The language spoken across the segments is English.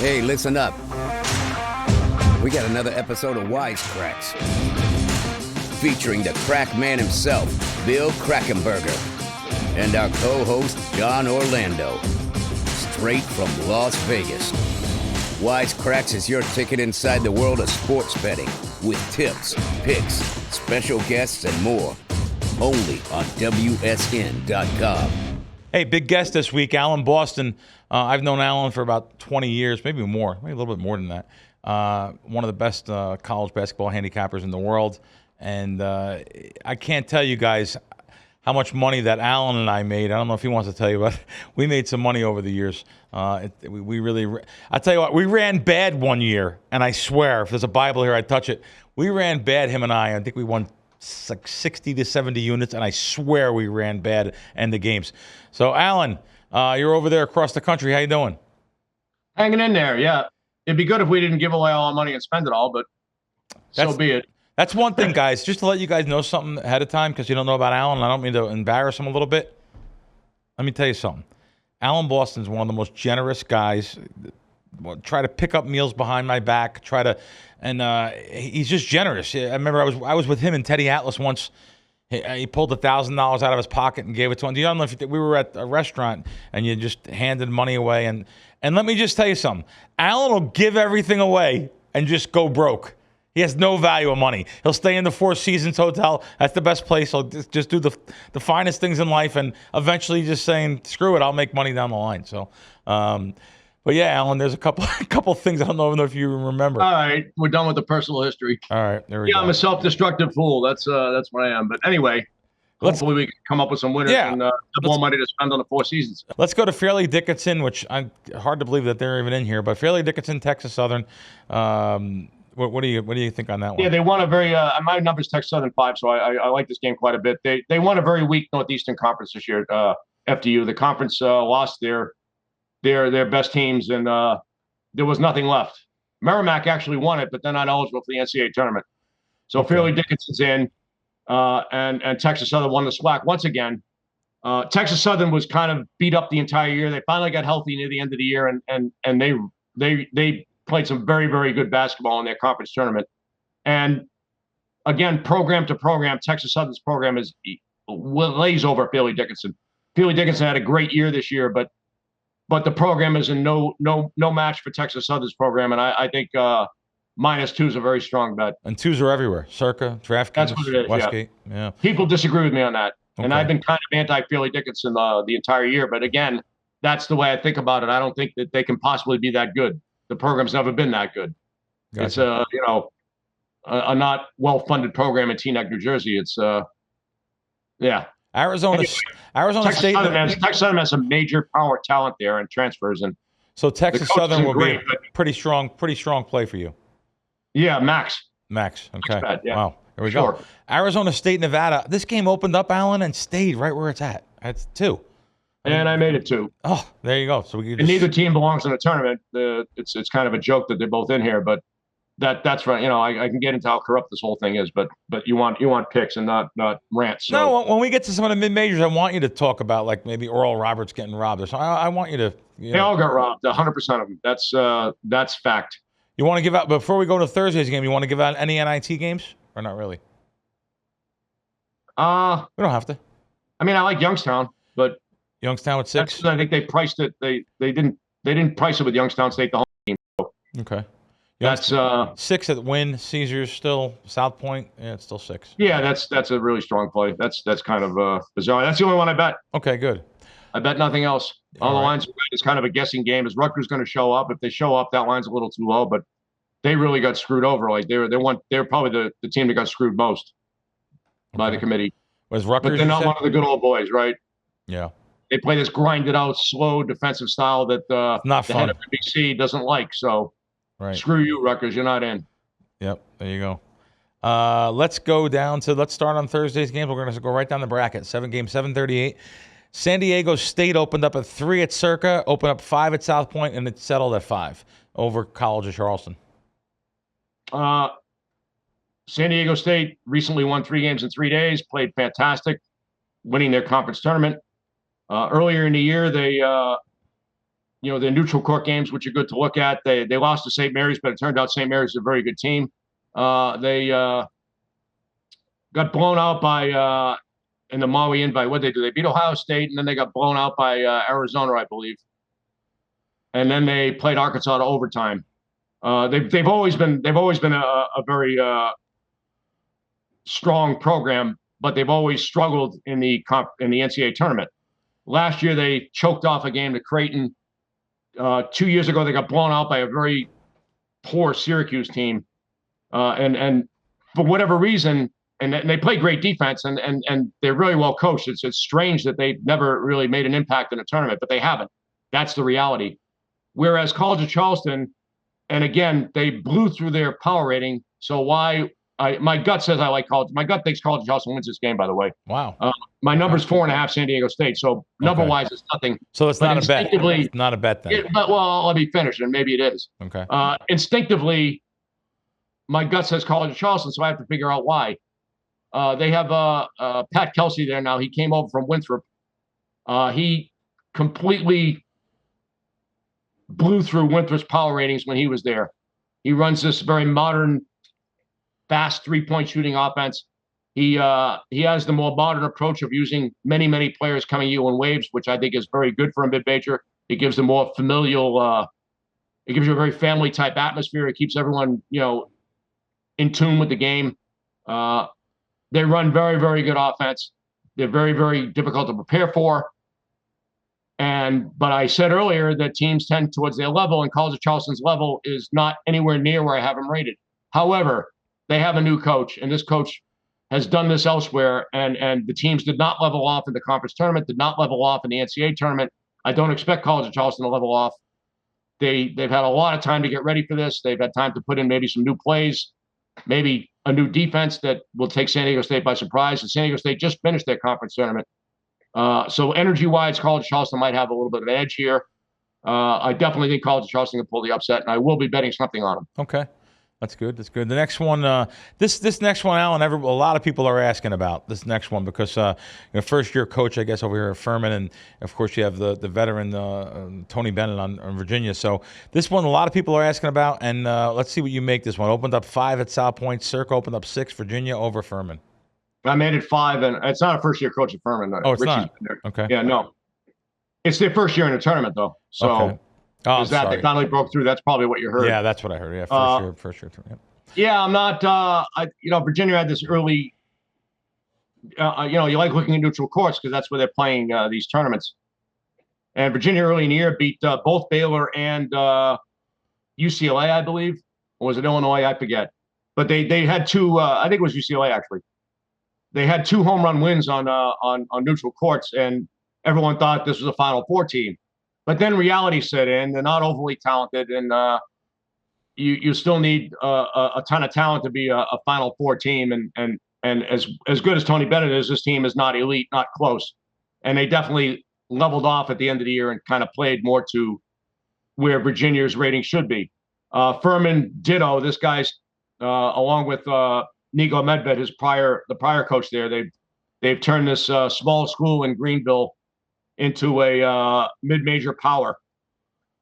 Hey, listen up. We got another episode of Wise Kracks, featuring the crack man himself, Bill Krackomberger, and our co-host, John Orlando, straight from Las Vegas. Wise Kracks is your ticket inside the world of sports betting, with tips, picks, special guests, and more. Only on WSN.com. Hey, big guest this week, Alan Boston. I've known Alan for about 20 years, maybe more, maybe a little bit more than that. One of the best college basketball handicappers in the world. And I can't tell you guys how much money that Alan and I made. I don't know if he wants to tell you, but we made some money over the years. We really, I tell you what, we ran bad one year, and I swear, if there's a Bible here, I'd touch it. We ran bad, him and I think we won like 60 to 70 units, and I swear we ran bad in the games. So, Alan, you're over there across the country. How you doing? Hanging in there, yeah. It'd be good if we didn't give away all our money and spend it all, but so be it. That's one thing, guys. Just to let you guys know something ahead of time, because you don't know about Alan, and I don't mean to embarrass him a little bit. Let me tell you something. Alan Boston's one of the most generous guys. Try to pick up meals behind my back. He's just generous. I remember I was with him and Teddy Atlas once. He pulled $1,000 out of his pocket and gave it to him. Do you know if we were at a restaurant and you just handed money away? And let me just tell you something. Alan will give everything away and just go broke. He has no value of money. He'll stay in the Four Seasons Hotel. That's the best place. He'll just do the finest things in life, and eventually just saying, screw it, I'll make money down the line. So, but yeah, Alan, there's a couple things I don't know if you remember. All right, we're done with the personal history. All right, there we go. I'm a self-destructive fool. That's what I am. But anyway, hopefully we can come up with some winners and have more money to spend on the Four Seasons. Let's go to Fairleigh Dickinson, which I'm hard to believe that they're even in here. But Fairleigh Dickinson, Texas Southern. What do you think on that one? Yeah, they won a very my numbers Texas Southern 5, so I like this game quite a bit. They won a very weak Northeastern Conference this year. FDU, the conference lost their best teams, and there was nothing left. Merrimack actually won it, but they're not eligible for the NCAA tournament. So Fairleigh Dickinson's in, and Texas Southern won the SWAC once again. Texas Southern was kind of beat up the entire year. They finally got healthy near the end of the year, and they played some very, very good basketball in their conference tournament. And again, program to program, Texas Southern's program lays over Fairleigh Dickinson. Fairleigh Dickinson had a great year this year, but the program is in no match for Texas Southern's program, and I think -2 is a very strong bet. And 2s are everywhere. Circa, DraftKings, that's what it is, Westgate. Yeah. People disagree with me on that, Okay. and I've been kind of anti-Fairleigh Dickinson the entire year. But again, that's the way I think about it. I don't think that they can possibly be that good. The program's never been that good. Gotcha. It's a not well-funded program in Teaneck, New Jersey. It's Arizona State. Texas Southern has some major power talent there and transfers, and so Texas Southern will be a pretty strong play for you. Yeah, Max. Okay. Bet, yeah. Wow. There we go. Arizona State, Nevada. This game opened up, Alan, and stayed right where it's at. That's 2. And I made it 2. Oh, there you go. So we and neither team belongs in the tournament. It's kind of a joke that they're both in here, but that's right. I can get into how corrupt this whole thing is, but you want picks and not rants. So. No, when we get to some of the mid majors, I want you to talk about like maybe Oral Roberts getting robbed or something. I want you to. They all got robbed. 100% of them. That's fact. You want to give out before we go to Thursday's game? You want to give out any NIT games or not really? We don't have to. I mean, I like Youngstown, but. Youngstown at 6. I think they priced it. They didn't price it with Youngstown State the home team. So okay. That's 6 at Wynn. Caesars still South Point. Yeah, it's still 6. Yeah, that's a really strong play. That's kind of bizarre. That's the only one I bet. Okay, good. I bet nothing else. All the lines is kind of a guessing game. Is Rutgers going to show up? If they show up, that line's a little too low. But they really got screwed over. Like they were probably the team that got screwed most by the committee. Was Rutgers? But they're not one of the good old boys, right? Yeah. They play this grinded out, slow defensive style that the head of NBC doesn't like. So screw you, Rutgers. You're not in. Yep. There you go. Let's start on Thursday's games. We're going to go right down the bracket. 7 games, 7:38. San Diego State opened up at 3 at Circa, opened up 5 at South Point, and it settled at 5 over College of Charleston. San Diego State recently won 3 games in 3 days, played fantastic, winning their conference tournament. Earlier in the year, they their neutral court games, which are good to look at. They lost to St. Mary's, but it turned out St. Mary's is a very good team. They got blown out by in the Maui Invite. What they do? They beat Ohio State, and then they got blown out by Arizona, I believe. And then they played Arkansas to overtime. They've always been a very strong program, but they've always struggled in the NCAA tournament. Last year they choked off a game to Creighton. 2 years ago they got blown out by a very poor Syracuse team, and for whatever reason, and they play great defense, and they're really well coached. It's strange that they've never really made an impact in a tournament, but they haven't. That's the reality. Whereas College of Charleston, and again, they blew through their power rating. So my gut says I like College. My gut thinks College of Charleston wins this game, by the way. Wow. My number's 4.5 San Diego State. So number-wise, it's nothing. So it's not a bet. It's not a bet then. Well, let me finish, and maybe it is. Okay. Instinctively, my gut says College of Charleston, so I have to figure out why. They have Pat Kelsey there now. He came over from Winthrop. He completely blew through Winthrop's power ratings when he was there. He runs this very modern, fast three-point shooting offense. He has the more modern approach of using many players coming to you in waves, which I think is very good for a mid-major. It gives a more familial. It gives you a very family-type atmosphere. It keeps everyone, in tune with the game. They run very good offense. They're very difficult to prepare for. But I said earlier that teams tend towards their level, and College of Charleston's level is not anywhere near where I have them rated. However, they have a new coach, and this coach has done this elsewhere, and the teams did not level off in the conference tournament, did not level off in the NCAA tournament. I don't expect College of Charleston to level off. They've had a lot of time to get ready for this. They've had time to put in maybe some new plays, maybe a new defense that will take San Diego State by surprise. And San Diego State just finished their conference tournament. So energy-wise, College of Charleston might have a little bit of an edge here. I definitely think College of Charleston can pull the upset, and I will be betting something on them. Okay. That's good. The next one, this next one, Alan, a lot of people are asking about this next one because first-year coach, I guess, over here at Furman, and, of course, you have the veteran Tony Bennett on Virginia. So this one, a lot of people are asking about, and let's see what you make this one. Opened up 5 at South Point. Circa opened up 6, Virginia over Furman. I made it 5, and it's not a first-year coach at Furman. Oh, it's not? Okay. Yeah, no. It's their first year in the tournament, though. So. Okay. Oh, they finally broke through. That's probably what you heard. Yeah, that's what I heard. Yeah, first year. Yep. Yeah, I'm not. Virginia had this early. You like looking at neutral courts because that's where they're playing these tournaments. And Virginia early in the year beat both Baylor and UCLA, I believe, or was it Illinois? I forget. But they had 2. I think it was UCLA actually. They had 2 home run wins on neutral courts, and everyone thought this was a Final Four team. But then reality set in. They're not overly talented, and you still need a ton of talent to be a Final Four team. And as good as Tony Bennett is, this team is not elite, not close. And they definitely leveled off at the end of the year and kind of played more to where Virginia's rating should be. Furman, ditto. This guy's along with Nigo Medved, the prior coach there. They've turned this small school in Greenville into a mid-major power.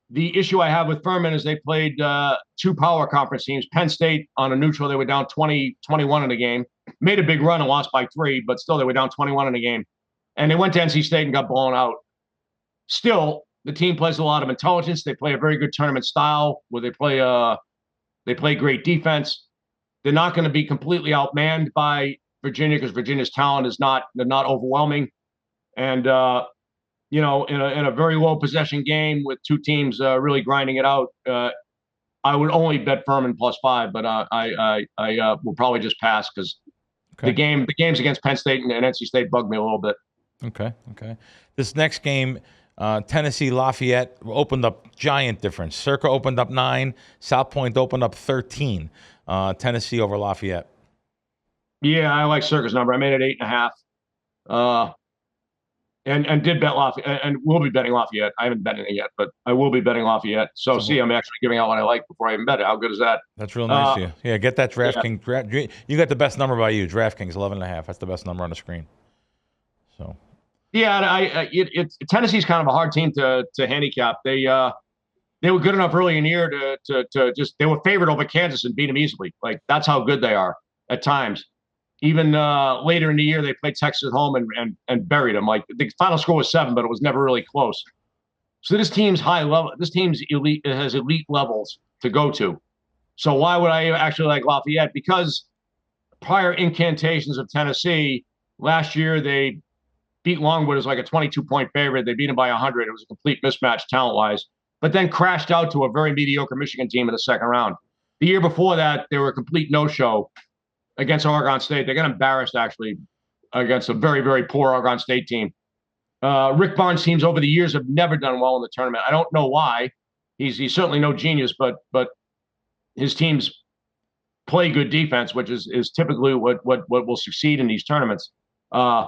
The issue I have with Furman is they played 2 power conference teams. Penn State on a neutral, they were down 20-21 in the game. Made a big run and lost by 3, but still they were down 21 in the game. And they went to NC State and got blown out. Still, the team plays a lot of intelligence. They play a very good tournament style where they play great defense. They're not going to be completely outmanned by Virginia because Virginia's talent is not overwhelming. And in a very low possession game with 2 teams really grinding it out, I would only bet Furman +5, but I will probably just pass because the games against Penn State and NC State bugged me a little bit. Okay. This next game, Tennessee Lafayette opened up giant difference. Circa opened up 9, South Point opened up 13. Tennessee over Lafayette. Yeah, I like Circa's number. I made it 8.5. And did bet Lafayette, and will be betting Lafayette. I haven't betting it yet, but I will be betting Lafayette. So see, I'm actually giving out what I like before I even bet it. How good is that? That's real nice of you. Yeah, get that DraftKings. You got the best number by you, DraftKings 11.5. That's the best number on the screen. So, Yeah, Tennessee's kind of a hard team to handicap. They were good enough early in the year to just they were favored over Kansas and beat them easily. Like that's how good they are at times. Even later in the year, they played Texas at home and buried them. Like the final score was 7, but it was never really close. So this team's high level. This team's elite. It has elite levels to go to. So why would I actually like Lafayette? Because prior incantations of Tennessee last year, they beat Longwood as like a 22-point favorite. They beat them by 100. It was a complete mismatch talent-wise, but then crashed out to a very mediocre Michigan team in the second round. The year before that, they were a complete no-show against Oregon State. They got embarrassed, actually, against a very, very poor Oregon State team. Rick Barnes' teams over the years have never done well in the tournament. I don't know why. He's certainly no genius, but his teams play good defense, which is typically what will succeed in these tournaments. I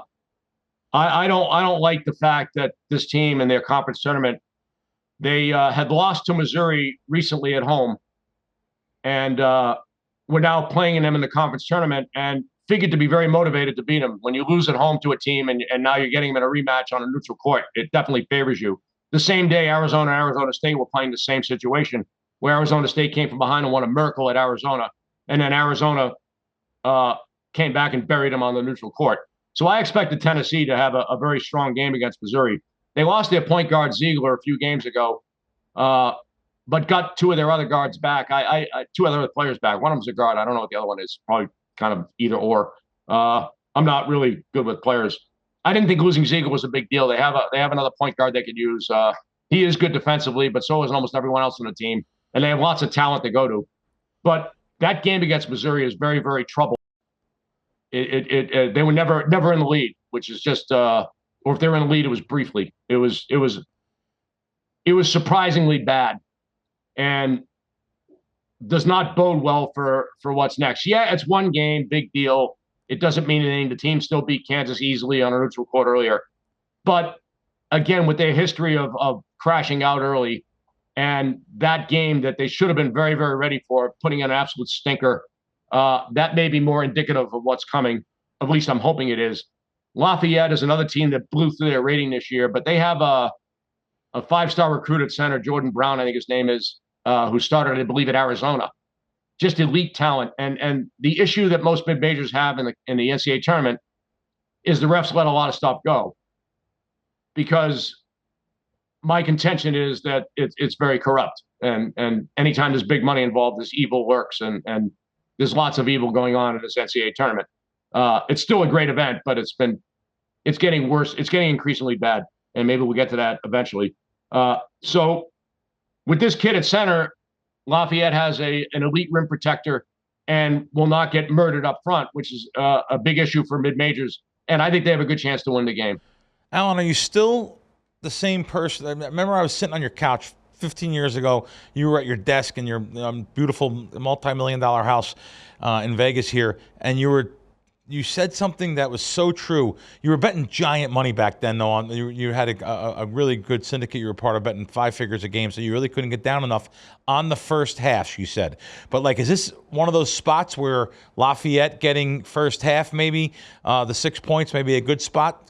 don't like the fact that this team in their conference tournament, they had lost to Missouri recently at home, and we're now playing them in the conference tournament and figured to be very motivated to beat them. When you lose at home to a team and now you're getting them in a rematch on a neutral court, it definitely favors you. The same day, Arizona and Arizona State were playing the same situation where Arizona State came from behind and won a miracle at Arizona, and then Arizona came back and buried them on the neutral court. So I expected Tennessee to have a very strong game against Missouri. They lost their point guard Ziegler a few games ago, but got two of their other guards back. Two other players back. One of them's a guard. I don't know what the other one is. Probably kind of either or. I'm not really good with players. I didn't think losing Ziegler was a big deal. They have another point guard they could use. He is good defensively, but so is almost everyone else on the team, and they have lots of talent to go to. But that game against Missouri is very, very troubled. They were never in the lead, which is just, or if they were in the lead, it was briefly. It was surprisingly bad, and does not bode well for what's next. Yeah, it's one game, big deal. It doesn't mean anything. The team still beat Kansas easily on a neutral court earlier, but again, with their history of crashing out early, and that game that they should have been very, very ready for, putting in an absolute stinker. That may be more indicative of what's coming. At least I'm hoping it is. Lafayette is another team that blew through their rating this year, but they have a 5-star recruit at center, Jordan Brown, I think his name is, who started, I believe, at Arizona. Just elite talent. And the issue that most mid-majors have in the NCAA tournament is the refs let a lot of stuff go. Because my contention is that it's very corrupt. And anytime there's big money involved, this evil lurks. And there's lots of evil going on in this NCAA tournament. It's still a great event, but it's getting worse. It's getting increasingly bad, and maybe we'll get to that eventually. So with this kid at center, Lafayette has an elite rim protector and will not get murdered up front, which is a big issue for mid-majors. And I think they have a good chance to win the game. Alan, are you still the same person? I remember I was sitting on your couch 15 years ago. You were at your desk in your beautiful multi-million-dollar house in Vegas here, and you said something that was so true. You were betting giant money back then, though. You had a really good syndicate. You were part of betting 5 figures a game, so you really couldn't get down enough on the first half, you said. But, like, is this one of those spots where Lafayette getting first half, maybe the 6 points, maybe a good spot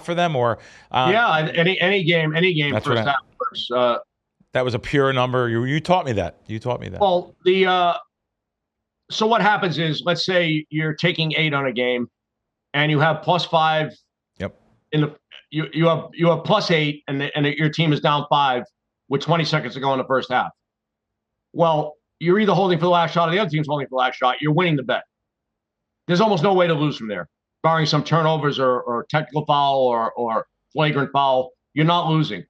for them? Or yeah, any game first half works. That was a pure number. You taught me that. Well, so what happens is, let's say you're taking 8 on a game, and you have +5. Yep. You have +8, and your team is down 5 with 20 seconds to go in the first half. Well, you're either holding for the last shot or the other team's holding for the last shot. You're winning the bet. There's almost no way to lose from there, barring some turnovers or technical foul or flagrant foul. You're not losing.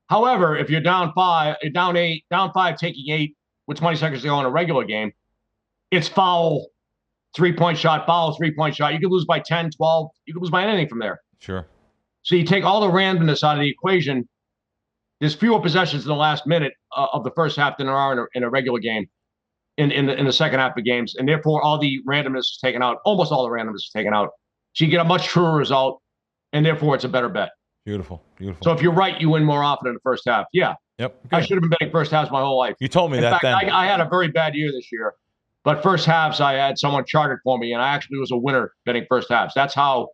However, if you're down 5, down 5, taking 8 with 20 seconds to go in a regular game, it's foul, 3-point shot, foul, 3-point shot. You could lose by 10, 12. You could lose by anything from there. Sure. So you take all the randomness out of the equation. There's fewer possessions in the last minute of the first half than there are in a regular game, in the second half of games, and therefore all the randomness is taken out. Almost all the randomness is taken out. So you get a much truer result, and therefore it's a better bet. Beautiful. So if you're right, you win more often in the first half. Yeah. Yep. Good. I should have been betting first halves my whole life. You told me in that fact, then. I had a very bad year this year. But first halves, I had someone chartered for me, and I actually was a winner betting first halves. That's how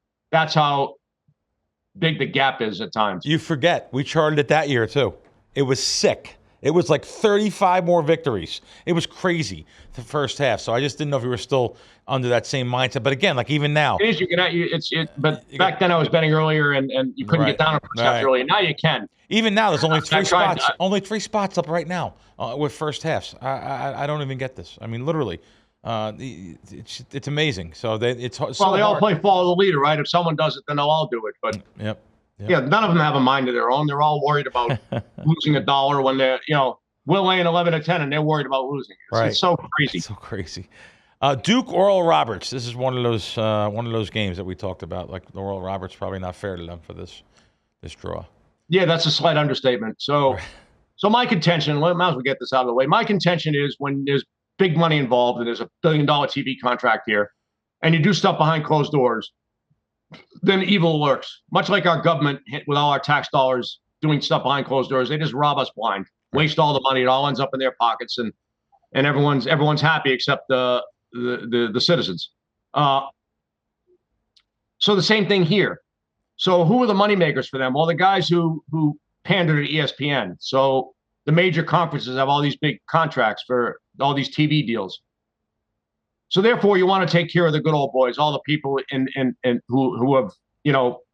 big the gap is at times. You forget, we charted it that year too. It was sick. It was like 35 more victories. It was crazy the first half. So I just didn't know if you were still under that same mindset. But again, like even now, it is. But back then I was betting earlier, and you couldn't get down on first half early. Now you can. Even now, there's only three spots. Only 3 spots up right now with first halves. I don't even get this. I mean, literally, it's amazing. So it's so well, they all play follow the leader, right? If someone does it, then they'll all do it. But yep. Yeah, none of them have a mind of their own. They're all worried about losing $1 when they're, we're laying 11-10 and they're worried about losing. It's so crazy. It's so crazy. Duke, Oral Roberts. This is one of those games that we talked about. Like the Oral Roberts, probably not fair to them for this draw. Yeah, that's a slight understatement. So my contention, might as well get this out of the way. My contention is when there's big money involved and there's $1 billion TV contract here, and you do stuff behind closed doors, then evil lurks. Much like our government with all our tax dollars doing stuff behind closed doors, they just rob us blind, waste all the money. It all ends up in their pockets, and everyone's happy except the citizens. So the same thing here. So who are the moneymakers for them? Well, the guys who pander to ESPN. So the major conferences have all these big contracts for all these TV deals. So therefore, you want to take care of the good old boys, all the people who have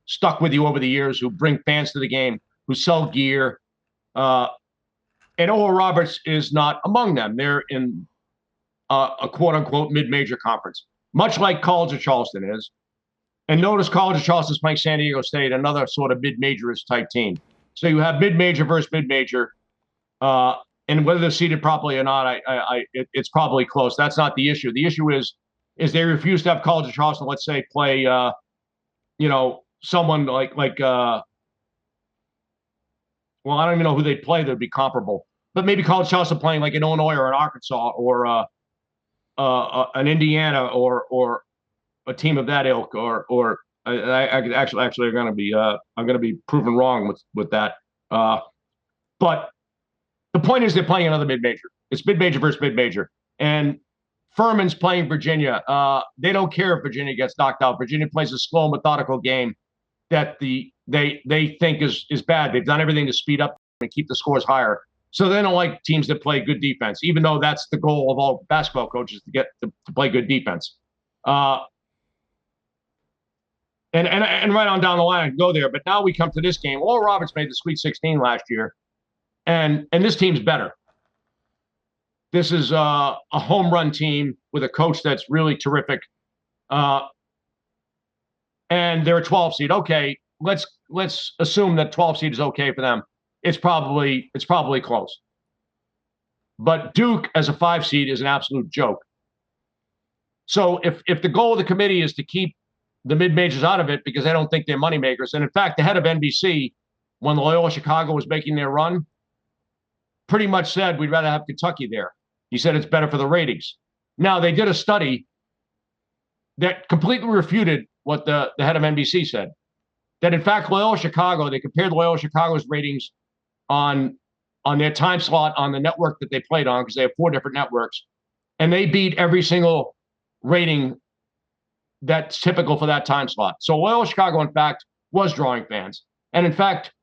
stuck with you over the years, who bring fans to the game, who sell gear. And Oral Roberts is not among them. They're in a quote unquote mid-major conference, much like College of Charleston is. And notice College of Charleston is playing San Diego State, another sort of mid-majorist type team. So you have mid-major versus mid-major. And whether they're seated properly or not, it's probably close. That's not the issue. The issue is they refuse to have College of Charleston, let's say, play, someone like well, I don't even know who they'd play that'd be comparable. But maybe College of Charleston playing like an Illinois or an Arkansas or an Indiana or a team of that ilk. Or I actually I'm going to be proven wrong with that. But the point is they're playing another mid-major. It's mid-major versus mid-major. And Furman's playing Virginia. They don't care if Virginia gets knocked out. Virginia plays a slow, methodical game that they think is bad. They've done everything to speed up and keep the scores higher. So they don't like teams that play good defense, even though that's the goal of all basketball coaches to get to play good defense. And right on down the line, I can go there. But now we come to this game. Oral Roberts made the Sweet 16 last year. And this team's better. This is a home run team with a coach that's really terrific. And they're a 12 seed. Okay, let's assume that 12 seed is okay for them. It's probably close. But Duke as a 5 seed is an absolute joke. So if the goal of the committee is to keep the mid-majors out of it because they don't think they're moneymakers, and in fact, the head of NBC, when Loyola Chicago was making their run, pretty much said we'd rather have Kentucky there. He said it's better for the ratings. Now, they did a study that completely refuted what the head of NBC said. That, in fact, Loyola Chicago, they compared Loyola Chicago's ratings on their time slot on the network that they played on, because they have 4 different networks, and they beat every single rating that's typical for that time slot. So Loyola Chicago, in fact, was drawing fans. And, in fact,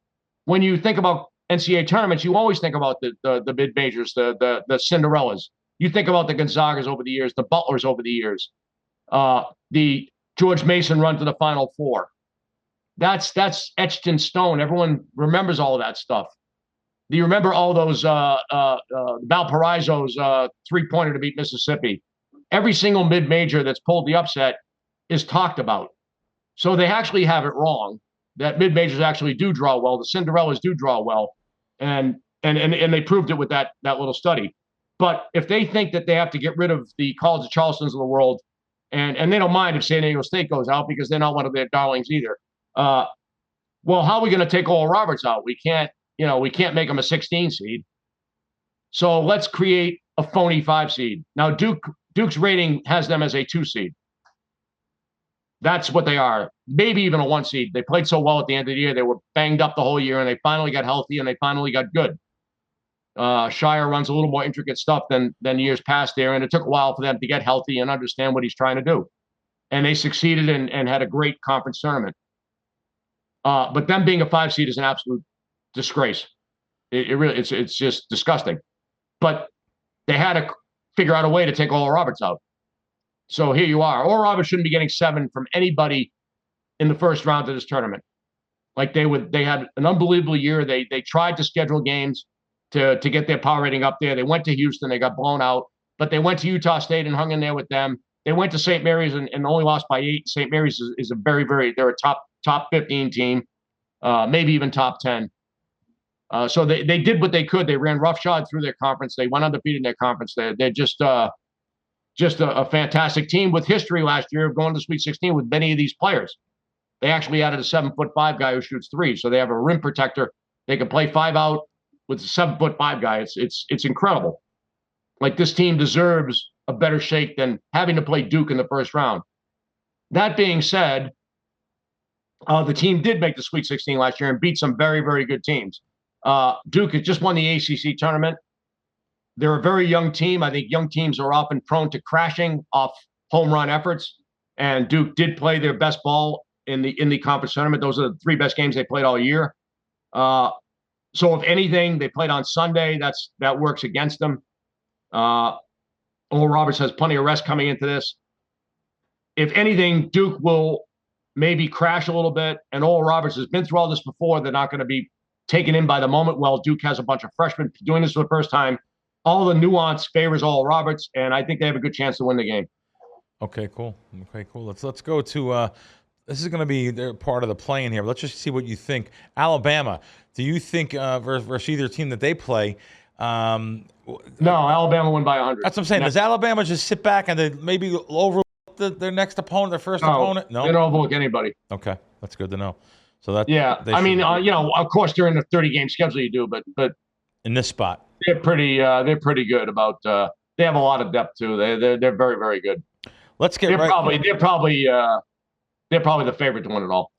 when you think about NCAA tournaments, you always think about the mid majors, the Cinderellas. You think about the Gonzagas over the years, the Butlers over the years, the George Mason run to the Final Four. That's etched in stone. Everyone remembers all of that stuff. Do you remember all those Valparaiso's 3-pointer to beat Mississippi? Every single mid major that's pulled the upset is talked about. So they actually have it wrong that mid majors actually do draw well. The Cinderellas do draw well. And they proved it with that little study. But if they think that they have to get rid of the College of Charlestons of the world, and they don't mind if San Diego State goes out because they're not one of their darlings either. Well, how are we going to take Oral Roberts out? We can't make them a 16 seed. So let's create a phony 5 seed. Now Duke's rating has them as a 2 seed. That's what they are. Maybe even a 1 seed. They played so well at the end of the year. They were banged up the whole year, and they finally got healthy, and they finally got good. Shire runs a little more intricate stuff than years past there, and it took a while for them to get healthy and understand what he's trying to do. And they succeeded and had a great conference tournament. But them being a 5 seed is an absolute disgrace. It really, it's just disgusting. But they had to figure out a way to take Oral Roberts out. So here you are. Oral Roberts shouldn't be getting 7 from anybody in the first round of this tournament. Like they had an unbelievable year. They tried to schedule games to get their power rating up there. They went to Houston, they got blown out, but they went to Utah State and hung in there with them. They went to St. Mary's and only lost by 8. St. Mary's is a they're a top 15 team, maybe even top 10. So they did what they could. They ran roughshod through their conference. They went undefeated in their conference. They're just a fantastic team with history last year of going to Sweet 16 with many of these players. They actually added a 7'5" guy who shoots 3, so they have a rim protector. They can play 5 out with a 7'5" guy. It's incredible. Like, this team deserves a better shake than having to play Duke in the first round. That being said, the team did make the Sweet 16 last year and beat some very, very good teams. Duke has just won the ACC tournament. They're a very young team. I think young teams are often prone to crashing off home run efforts, and Duke did play their best ball in the conference tournament. Those are the 3 best games they played all year. So if anything, they played on Sunday. That works against them. Oral Roberts has plenty of rest coming into this. If anything, Duke will maybe crash a little bit, and Oral Roberts has been through all this before. They're not going to be taken in by the moment. Well, Duke has a bunch of freshmen doing this for the first time. All the nuance favors Oral Roberts, and I think they have a good chance to win the game. Okay, cool. Let's go to this is going to be part of the play-in here. But let's just see what you think. Alabama, do you think versus either team that they play? No, Alabama won by 100. That's what I'm saying. Does Alabama just sit back and they maybe overlook their next opponent, their first opponent? No, they don't overlook anybody. Okay, that's good to know. So that I mean, of course during the 30-game schedule you do, but in this spot they're pretty good about. They have a lot of depth too. They're very, very good. Let's get They're probably the favorite to win it all.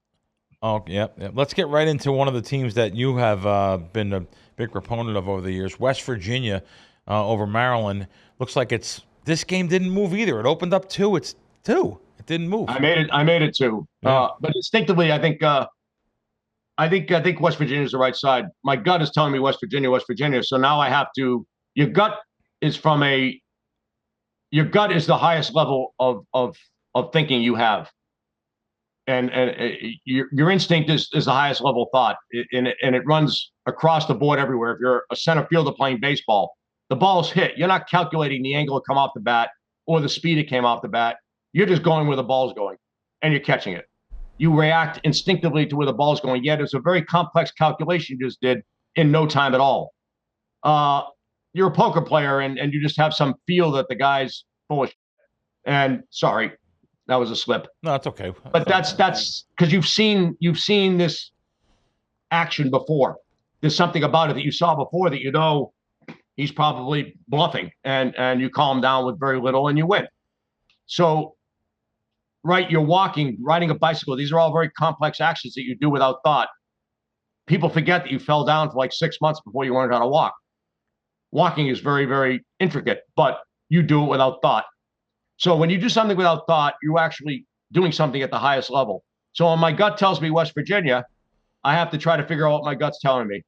Oh, yeah. Let's get right into one of the teams that you have been a big proponent of over the years, West Virginia over Maryland. Looks like this game didn't move either. It opened up 2. It's 2. It didn't move. I made it 2. Yeah. But instinctively, I think West Virginia is the right side. My gut is telling me West Virginia. So now I have to. Your gut is the highest level of thinking you have. And your instinct is the highest level thought, and it runs across the board everywhere. If you're a center fielder playing baseball, the ball's hit. You're not calculating the angle it come off the bat or the speed it came off the bat. You're just going where the ball's going, and you're catching it. You react instinctively to where the ball's going. Yet it's a very complex calculation you just did in no time at all. You're a poker player, and you just have some feel that the guy's full of shit. And sorry. That was a slip. No, it's okay. But that's because you've seen this action before. There's something about it that you saw before that he's probably bluffing, and you calm down with very little and you win. So, right, you're riding a bicycle. These are all very complex actions that you do without thought. People forget that you fell down for like 6 months before you learned how to walk. Walking is very, very intricate, but you do it without thought. So when you do something without thought, you're actually doing something at the highest level. So when my gut tells me West Virginia, I have to try to figure out what my gut's telling me.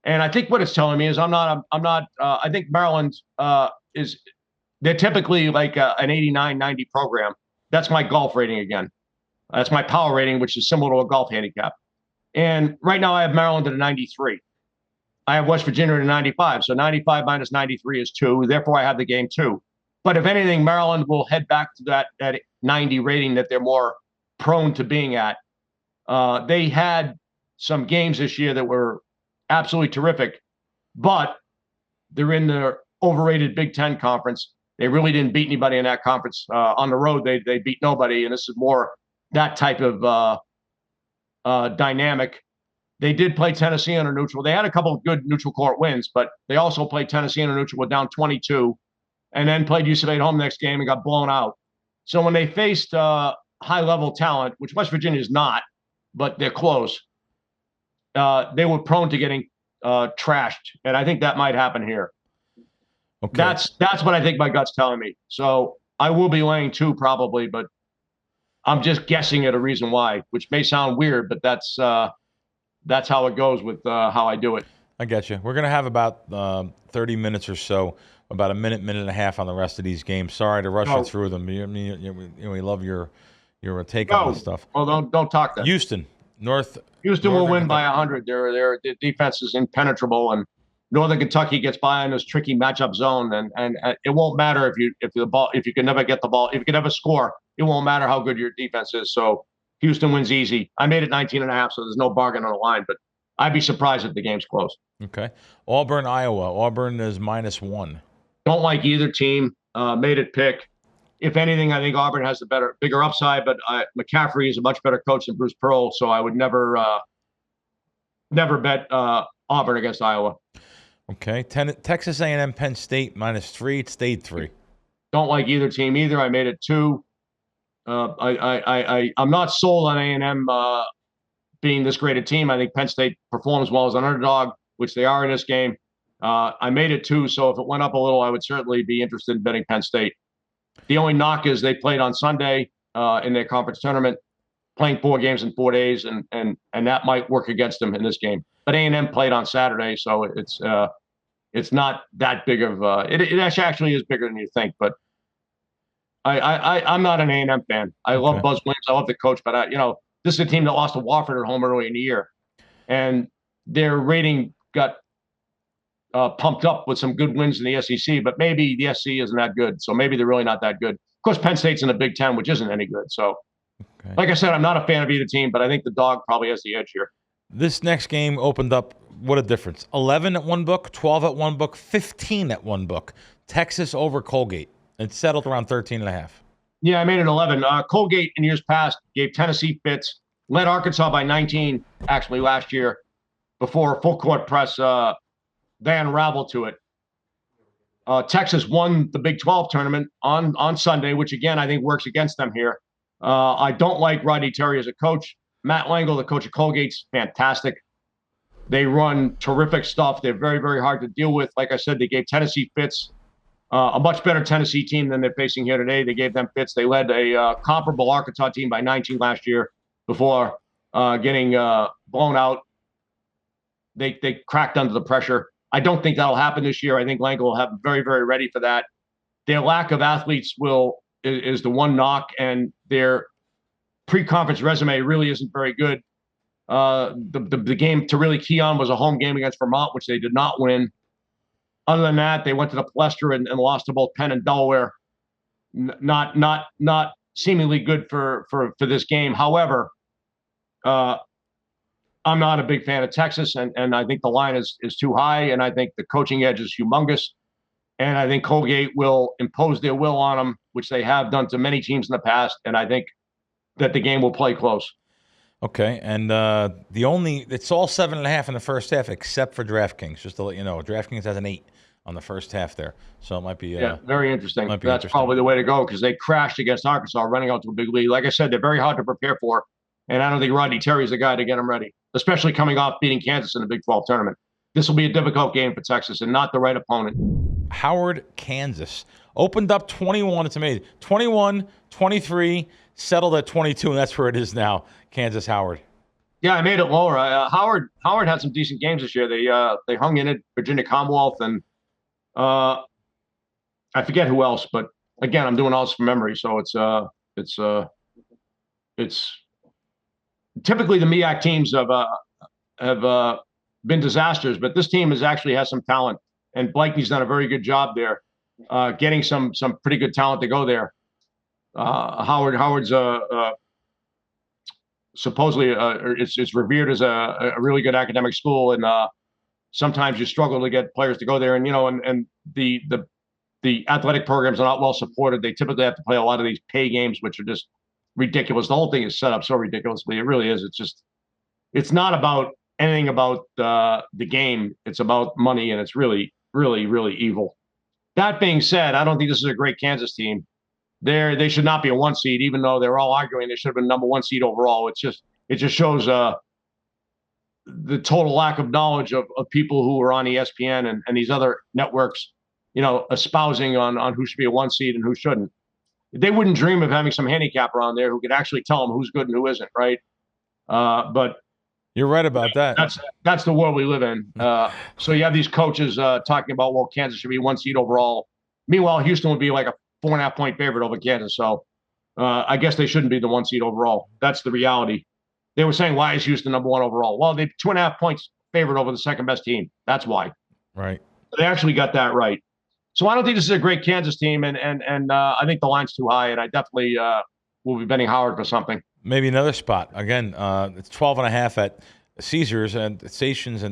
And I think what it's telling me is I think Maryland they're typically like an 89, 90 program. That's my golf rating again. That's my power rating, which is similar to a golf handicap. And right now I have Maryland at a 93. I have West Virginia at a 95. So 95 minus 93 is 2. Therefore, I have the game 2. But if anything, Maryland will head back to that 90 rating that they're more prone to being at. They had some games this year that were absolutely terrific, but they're in the overrated Big Ten conference. They really didn't beat anybody in that conference. On the road, they beat nobody, and this is more that type of dynamic. They did play Tennessee on a neutral. They had a couple of good neutral court wins, but they also played Tennessee on a neutral. Were down 22. And then played UCLA at home next game and got blown out. So when they faced high-level talent, which West Virginia is not, but they're close, they were prone to getting trashed. And I think that might happen here. Okay. That's what I think my gut's telling me. So I will be laying 2 probably, but I'm just guessing at a reason why, which may sound weird, but that's how it goes with how I do it. I get you. We're going to have about 30 minutes or so, about a minute and a half on the rest of these games. Sorry to rush you through them. We love your take on this stuff. Well, don't talk that. Houston will win by 100. Their defense is impenetrable, and Northern Kentucky gets by in this tricky matchup zone, and it won't matter if you can never get the ball, if you can never score, it won't matter how good your defense is. So Houston wins easy. I made it 19.5, so there's no bargain on the line, but I'd be surprised if the game's close. Okay. Auburn, Iowa. Auburn is -1. Don't like either team. Made it pick. If anything, I think Auburn has the bigger upside, but McCaffrey is a much better coach than Bruce Pearl, so I would never bet Auburn against Iowa. Okay. Texas A&M, Penn State -3. It stayed 3. Don't like either team either. I made it 2. I'm not sold on A&M being this great a team. I think Penn State performs well as an underdog, which they are in this game. I made it 2, so if it went up a little, I would certainly be interested in betting Penn State. The only knock is they played on Sunday in their conference tournament, playing 4 games in 4 days, and that might work against them in this game. But A&M played on Saturday, so it's not that big of it actually is bigger than you think. But I'm not an A&M fan. I love Buzz Williams. I love the coach, but this is a team that lost to Wofford at home early in the year, and their rating got pumped up with some good wins in the SEC, but maybe the SEC isn't that good, so maybe they're really not that good. Of course, Penn State's in the Big Ten, which isn't any good. So, like I said, I'm not a fan of either team, but I think the dog probably has the edge here. This next game opened up, what a difference. 11 at one book, 12 at one book, 15 at one book. Texas over Colgate. It settled around 13.5. Yeah, I made it 11. Colgate in years past gave Tennessee fits, led Arkansas by 19 actually last year before a full court press. They unraveled to it. Texas won the Big 12 tournament on Sunday, which again I think works against them here. I don't like Rodney Terry as a coach. Matt Langle, the coach of Colgate's fantastic. They run terrific stuff. They're very, very hard to deal with. Like I said, they gave Tennessee fits. A much better Tennessee team than they're facing here today. They gave them fits. They led a comparable Arkansas team by 19 last year before getting blown out. They cracked under the pressure. I don't think that'll happen this year. I think Langle will have very, very ready for that. Their lack of athletes is the one knock, and their pre-conference resume really isn't very good. The game to really key on was a home game against Vermont, which they did not win. Other than that, they went to the Palestra and lost to both Penn and Delaware. Not seemingly good for this game. However, I'm not a big fan of Texas, and I think the line is too high, and I think the coaching edge is humongous. And I think Colgate will impose their will on them, which they have done to many teams in the past, and I think that the game will play close. Okay, and it's all 7.5 in the first half, except for DraftKings. Just to let you know, DraftKings has an 8 on the first half there, so it might be very interesting. That's probably the way to go because they crashed against Arkansas, running out to a big lead. Like I said, they're very hard to prepare for, and I don't think Rodney Terry's the guy to get them ready, especially coming off beating Kansas in the Big 12 tournament. This will be a difficult game for Texas and not the right opponent. Howard, Kansas opened up 21. It's amazing. 21, 23, settled at 22, and that's where it is now. Kansas, Howard. Yeah, I made it lower. Howard had some decent games this year. They hung in it. Virginia Commonwealth and I forget who else, but again, I'm doing all this from memory, so it's typically the MEAC teams have been disasters, but this team has some talent, and Blakeney's done a very good job there, getting some pretty good talent to go there. Howard's supposedly it's revered as a really good academic school, and sometimes you struggle to get players to go there, and the athletic programs are not well supported. They typically have to play a lot of these pay games, which are just ridiculous. The whole thing is set up so ridiculously. It really is. It's not about anything about the game. It's about money, and it's really, really, really evil. That being said, I don't think this is a great Kansas team. They should not be a 1 seed, even though they're all arguing they should have been number 1 seed overall. It just shows the total lack of knowledge of people who are on ESPN and these other networks, espousing on who should be a 1 seed and who shouldn't. they wouldn't dream of having some handicapper on there who could actually tell them who's good and who isn't, right? But you're right about that. That's the world we live in. So you have these coaches talking about, well, Kansas should be 1 seed overall. Meanwhile, Houston would be like a 4.5 point favorite over Kansas. So I guess they shouldn't be the 1 seed overall. That's the reality. They were saying, why is Houston number 1 overall? Well, they're 2.5 points favored over the second best team. That's why. Right. They actually got that right. So I don't think this is a great Kansas team, and I think the line's too high, and I definitely will be betting Howard for something. Maybe another spot. Again, it's 12.5 at Caesars and Stations,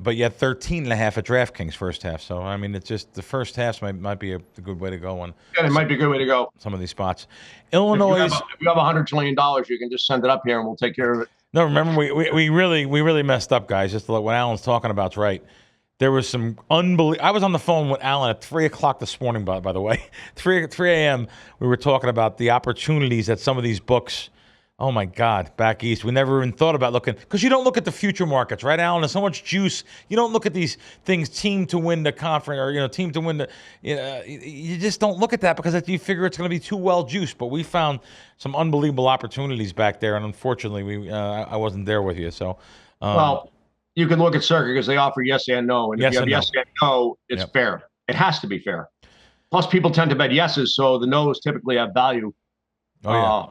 but yet 13.5 at DraftKings first half. So I mean, it's just the first half might be a good way to go on. Yeah, it might be a good way to go. Some of these spots. Illinois. If you have $100 million, you can just send it up here, and we'll take care of it. No, remember we really messed up, guys. Just what Alan's talking about's right. There was some unbelievable. I was on the phone with Alan at 3 o'clock this morning. By the way, 3 a.m. We were talking about the opportunities at some of these books. Oh my God, back east. We never even thought about looking, because you don't look at the future markets, right, Alan? There's so much juice. You don't look at these things, team to win the conference, or team to win the. You just don't look at that because you figure it's going to be too well juiced. But we found some unbelievable opportunities back there, and unfortunately, I wasn't there with you. So, well, you can look at Circa because they offer yes and no, and if you have yes and no, it's fair. It has to be fair. Plus, people tend to bet yeses, so the no's typically have value. Oh yeah.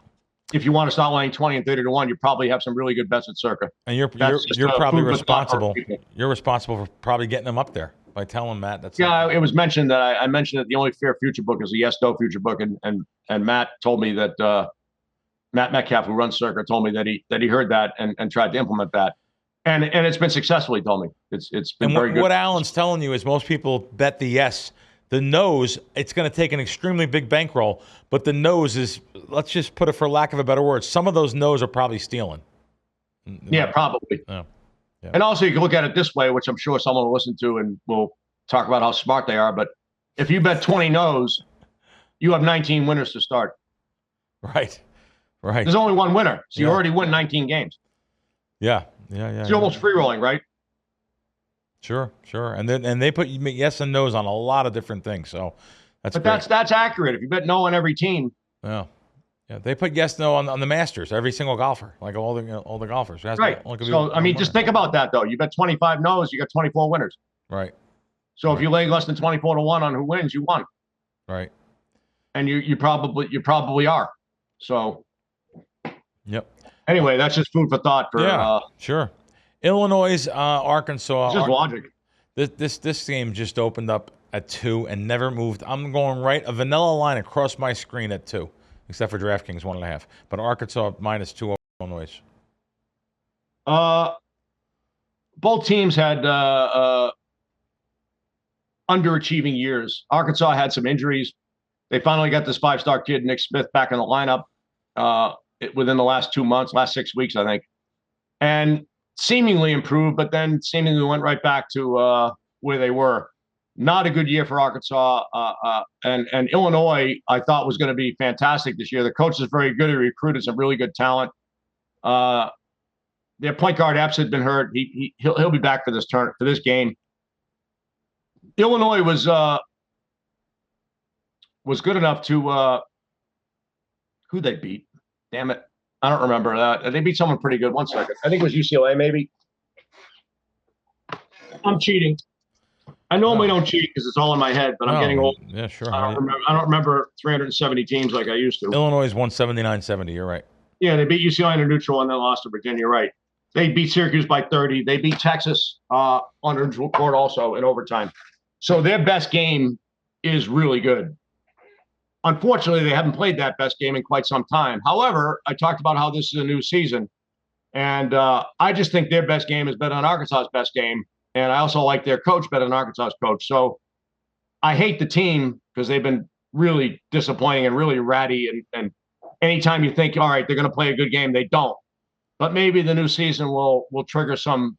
If you want to start laying 20 and 30 to 1, you probably have some really good bets at Circa. And you're probably responsible. You're responsible for probably getting them up there by telling Matt that's. Yeah, it was mentioned that I mentioned that the only fair future book is a yes/no future book, and Matt told me that Matt Metcalf, who runs Circa, told me that he heard that and tried to implement that, and it's been successful. He told me it's been very good. What Alan's telling you is most people bet the yes. The nose, it's going to take an extremely big bankroll, but the nose is, let's just put it for lack of a better word, some of those no's are probably stealing. Yeah, probably. Yeah. And also you can look at it this way, which I'm sure someone will listen to and will talk about how smart they are, but if you bet 20 no's, you have 19 winners to start. Right. There's only one winner, so you already win 19 games. Yeah. It's almost free rolling, right? Sure. And they put yes and no's on a lot of different things. So that's accurate. If you bet no on every team. Yeah. They put yes, no on the Masters, every single golfer, like all the golfers. Right. So I mean, just think about that though. You bet 25 no's, you got 24 winners. Right. So if you lay less than 24 to 1 on who wins, you won. Right. And you probably are. So. Yep. Anyway, that's just food for thought for. Sure. Illinois, Arkansas. It's just logic. This game just opened up at 2 and never moved. I'm going right a vanilla line across my screen at 2, except for DraftKings 1.5. But Arkansas -2 over Illinois. Both teams had underachieving years. Arkansas had some injuries. They finally got this 5-star kid Nick Smith back in the lineup within the last 2 months, last 6 weeks, I think, and seemingly improved, but then seemingly went right back to where they were. Not a good year for Arkansas. And Illinois, I thought, was going to be fantastic this year. The coach is very good. He recruited some really good talent. Their point guard Epps had been hurt. He'll be back for this game. Illinois was good enough to who they beat. Damn it. I don't remember that. They beat someone pretty good. 1 second. I think it was UCLA, maybe. I'm cheating. I normally don't cheat because it's all in my head, but I'm getting old. Yeah, sure. I don't remember 370 teams like I used to. Illinois won 79-70. You're right. Yeah, they beat UCLA in a neutral and then lost to Virginia. You're right. They beat Syracuse by 30. They beat Texas on a neutral court also in overtime. So their best game is really good. Unfortunately, they haven't played that best game in quite some time. However, I talked about how this is a new season, and I just think their best game is better than Arkansas's best game, and I also like their coach better than Arkansas's coach. So I hate the team because they've been really disappointing and really ratty, and anytime you think, all right, they're going to play a good game, they don't. But maybe the new season will trigger some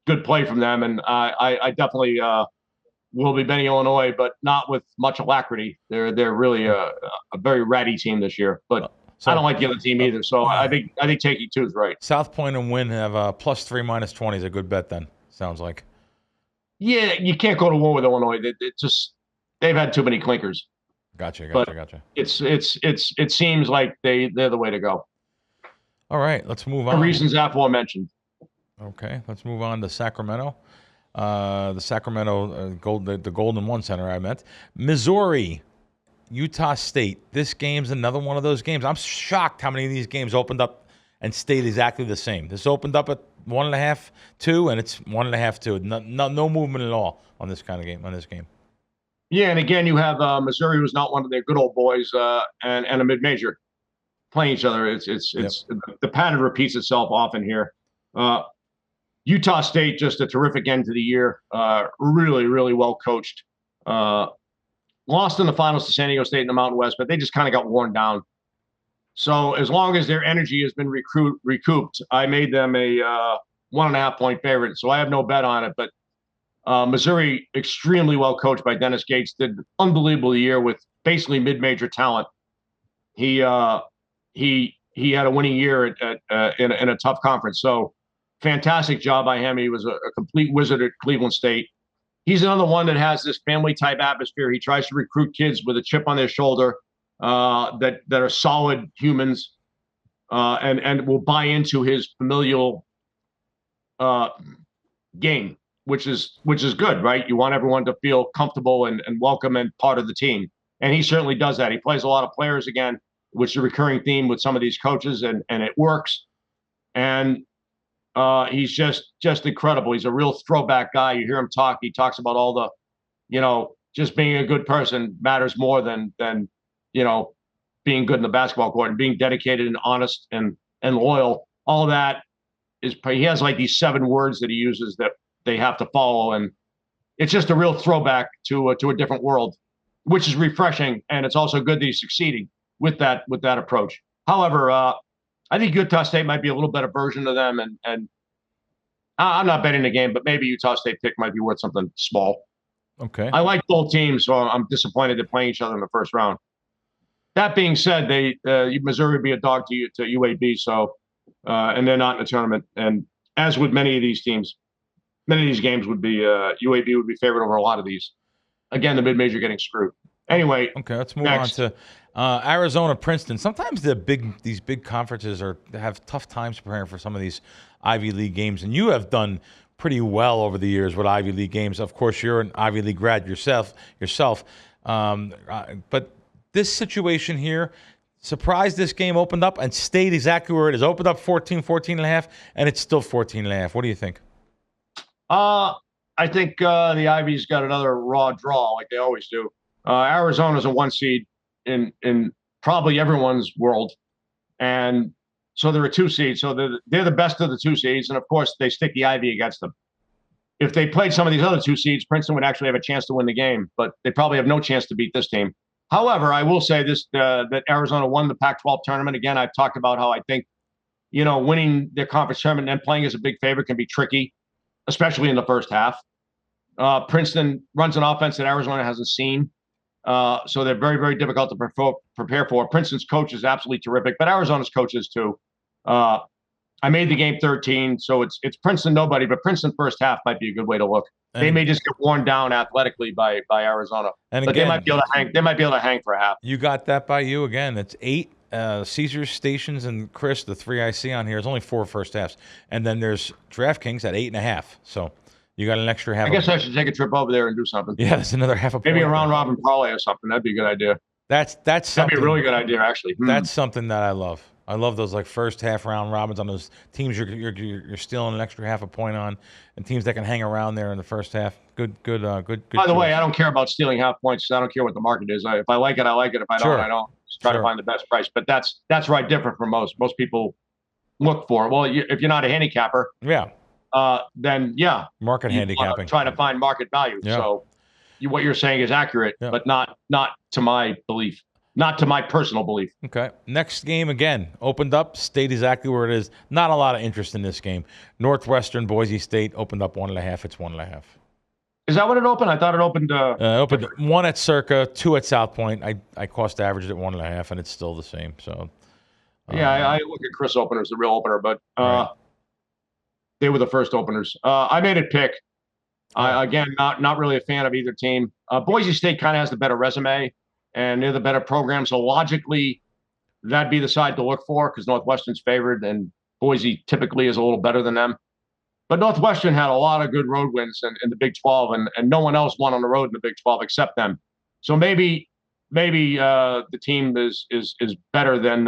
good play from them, and I definitely will be betting Illinois, but not with much alacrity. They're really a very ratty team this year. But I don't like the other team either. So I think taking 2 is right. South Point and Win have +3 -20 is a good bet. Then sounds like. Yeah, you can't go to war with Illinois. They've had too many clinkers. Gotcha. It seems like they're the way to go. All right, let's move For on. reasons aforementioned. Okay, let's move on to Sacramento. The Sacramento the Golden One Center, I meant. Missouri, Utah State. This game's another one of those games. I'm shocked how many of these games opened up and stayed exactly the same. This opened up at 1.5, 2, and it's 1.5, 2. No movement at all on this kind of game. On this game. Yeah, and again, you have Missouri, who's not one of their good old boys, and a mid-major playing each other. It's the pattern repeats itself often here. Utah State, just a terrific end to the year. Really, really well coached. Lost in the finals to San Diego State in the Mountain West, but they just kind of got worn down. So as long as their energy has been recouped, I made them a 1.5 point favorite. So I have no bet on it, but Missouri, extremely well coached by Dennis Gates, did an unbelievable year with basically mid-major talent. He had a winning year in a tough conference. So fantastic job by him. He was a complete wizard at Cleveland State. He's another one that has this family type atmosphere. He tries to recruit kids with a chip on their shoulder that are solid humans and will buy into his familial game, which is good, right? You want everyone to feel comfortable and welcome and part of the team. And he certainly does that. He plays a lot of players again, which is a recurring theme with some of these coaches, and it works. And he's just incredible. He's a real throwback guy. You hear him talk. He talks about all the, just being a good person matters more than being good in the basketball court, and being dedicated and honest and loyal. All that he has like these 7 words that he uses that they have to follow. And it's just a real throwback to a different world, which is refreshing. And it's also good that he's succeeding with that approach. However, I think Utah State might be a little better version of them. And I'm not betting the game, but maybe Utah State pick might be worth something small. Okay. I like both teams, so I'm disappointed they're playing each other in the first round. That being said, Missouri would be a dog to UAB, so and they're not in the tournament. And as with many of these teams, many of these games would be UAB would be favored over a lot of these. Again, the mid-major getting screwed. Anyway. Okay, let's move on to Arizona, Princeton. Sometimes these big conferences have tough times preparing for some of these Ivy League games, and you have done pretty well over the years with Ivy League games. Of course, you're an Ivy League grad yourself. But this situation here, surprised this game opened up and stayed exactly where it is. Opened up 14.5, and it's still 14.5. What do you think? I think the Ivy's got another raw draw like they always do. Arizona's a 1 seed in probably everyone's world, and so they're a 2 seed. So they're the best of the 2 seeds, and of course they stick the Ivy against them. If they played some of these other 2 seeds, Princeton would actually have a chance to win the game, but they probably have no chance to beat this team. However, I will say this: that Arizona won the Pac-12 tournament. Again, I've talked about how I think, winning their conference tournament and then playing as a big favorite can be tricky, especially in the first half. Princeton runs an offense that Arizona hasn't seen. So they're very, very difficult to prepare for. Princeton's coach is absolutely terrific, but Arizona's coach is too. I made the game 13, so it's Princeton nobody, but Princeton first half might be a good way to look. They may just get worn down athletically by Arizona, but again, they might be able to hang. They might be able to hang for a half. You got that by you again. It's 8 Caesars, Stations, and Chris. The 3 I see on here is only 4 first halves, and then there's DraftKings at 8.5. So you got an extra half. I guess I should take a trip over there and do something. Yeah, that's another half a point. Maybe a round robin parlay or something. That'd be a good idea. That's something. That'd be a really good idea, actually. That's something that I love. I love those like first half round robins on those teams you're stealing an extra half a point on, and teams that can hang around there in the first half. Good. By the way, I don't care about stealing half points. I don't care what the market is. If I like it, I like it. If I don't, I don't. Just try to find the best price. But that's right, different from most. Most people look for. Well, if you're not a handicapper, then market handicapping. Try to find market value. Yeah. So what you're saying is accurate, but not to my belief. Not to my personal belief. Okay. Next game, again, opened up, stayed exactly where it is. Not a lot of interest in this game. Northwestern, Boise State opened up 1.5. It's 1.5. Is that what it opened? I thought it opened. Opened 1 at Circa, 2 at South Point. I cost averaged at 1.5, and it's still the same. So. I look at Chris openers, the real opener, but they were the first openers. I made it pick. Again, not really a fan of either team. Boise State kind of has the better resume. and they're the better program. So logically, that'd be the side to look for because Northwestern's favored, and Boise typically is a little better than them. But Northwestern had a lot of good road wins in the Big 12, and no one else won on the road in the Big 12 except them. So maybe the team is better than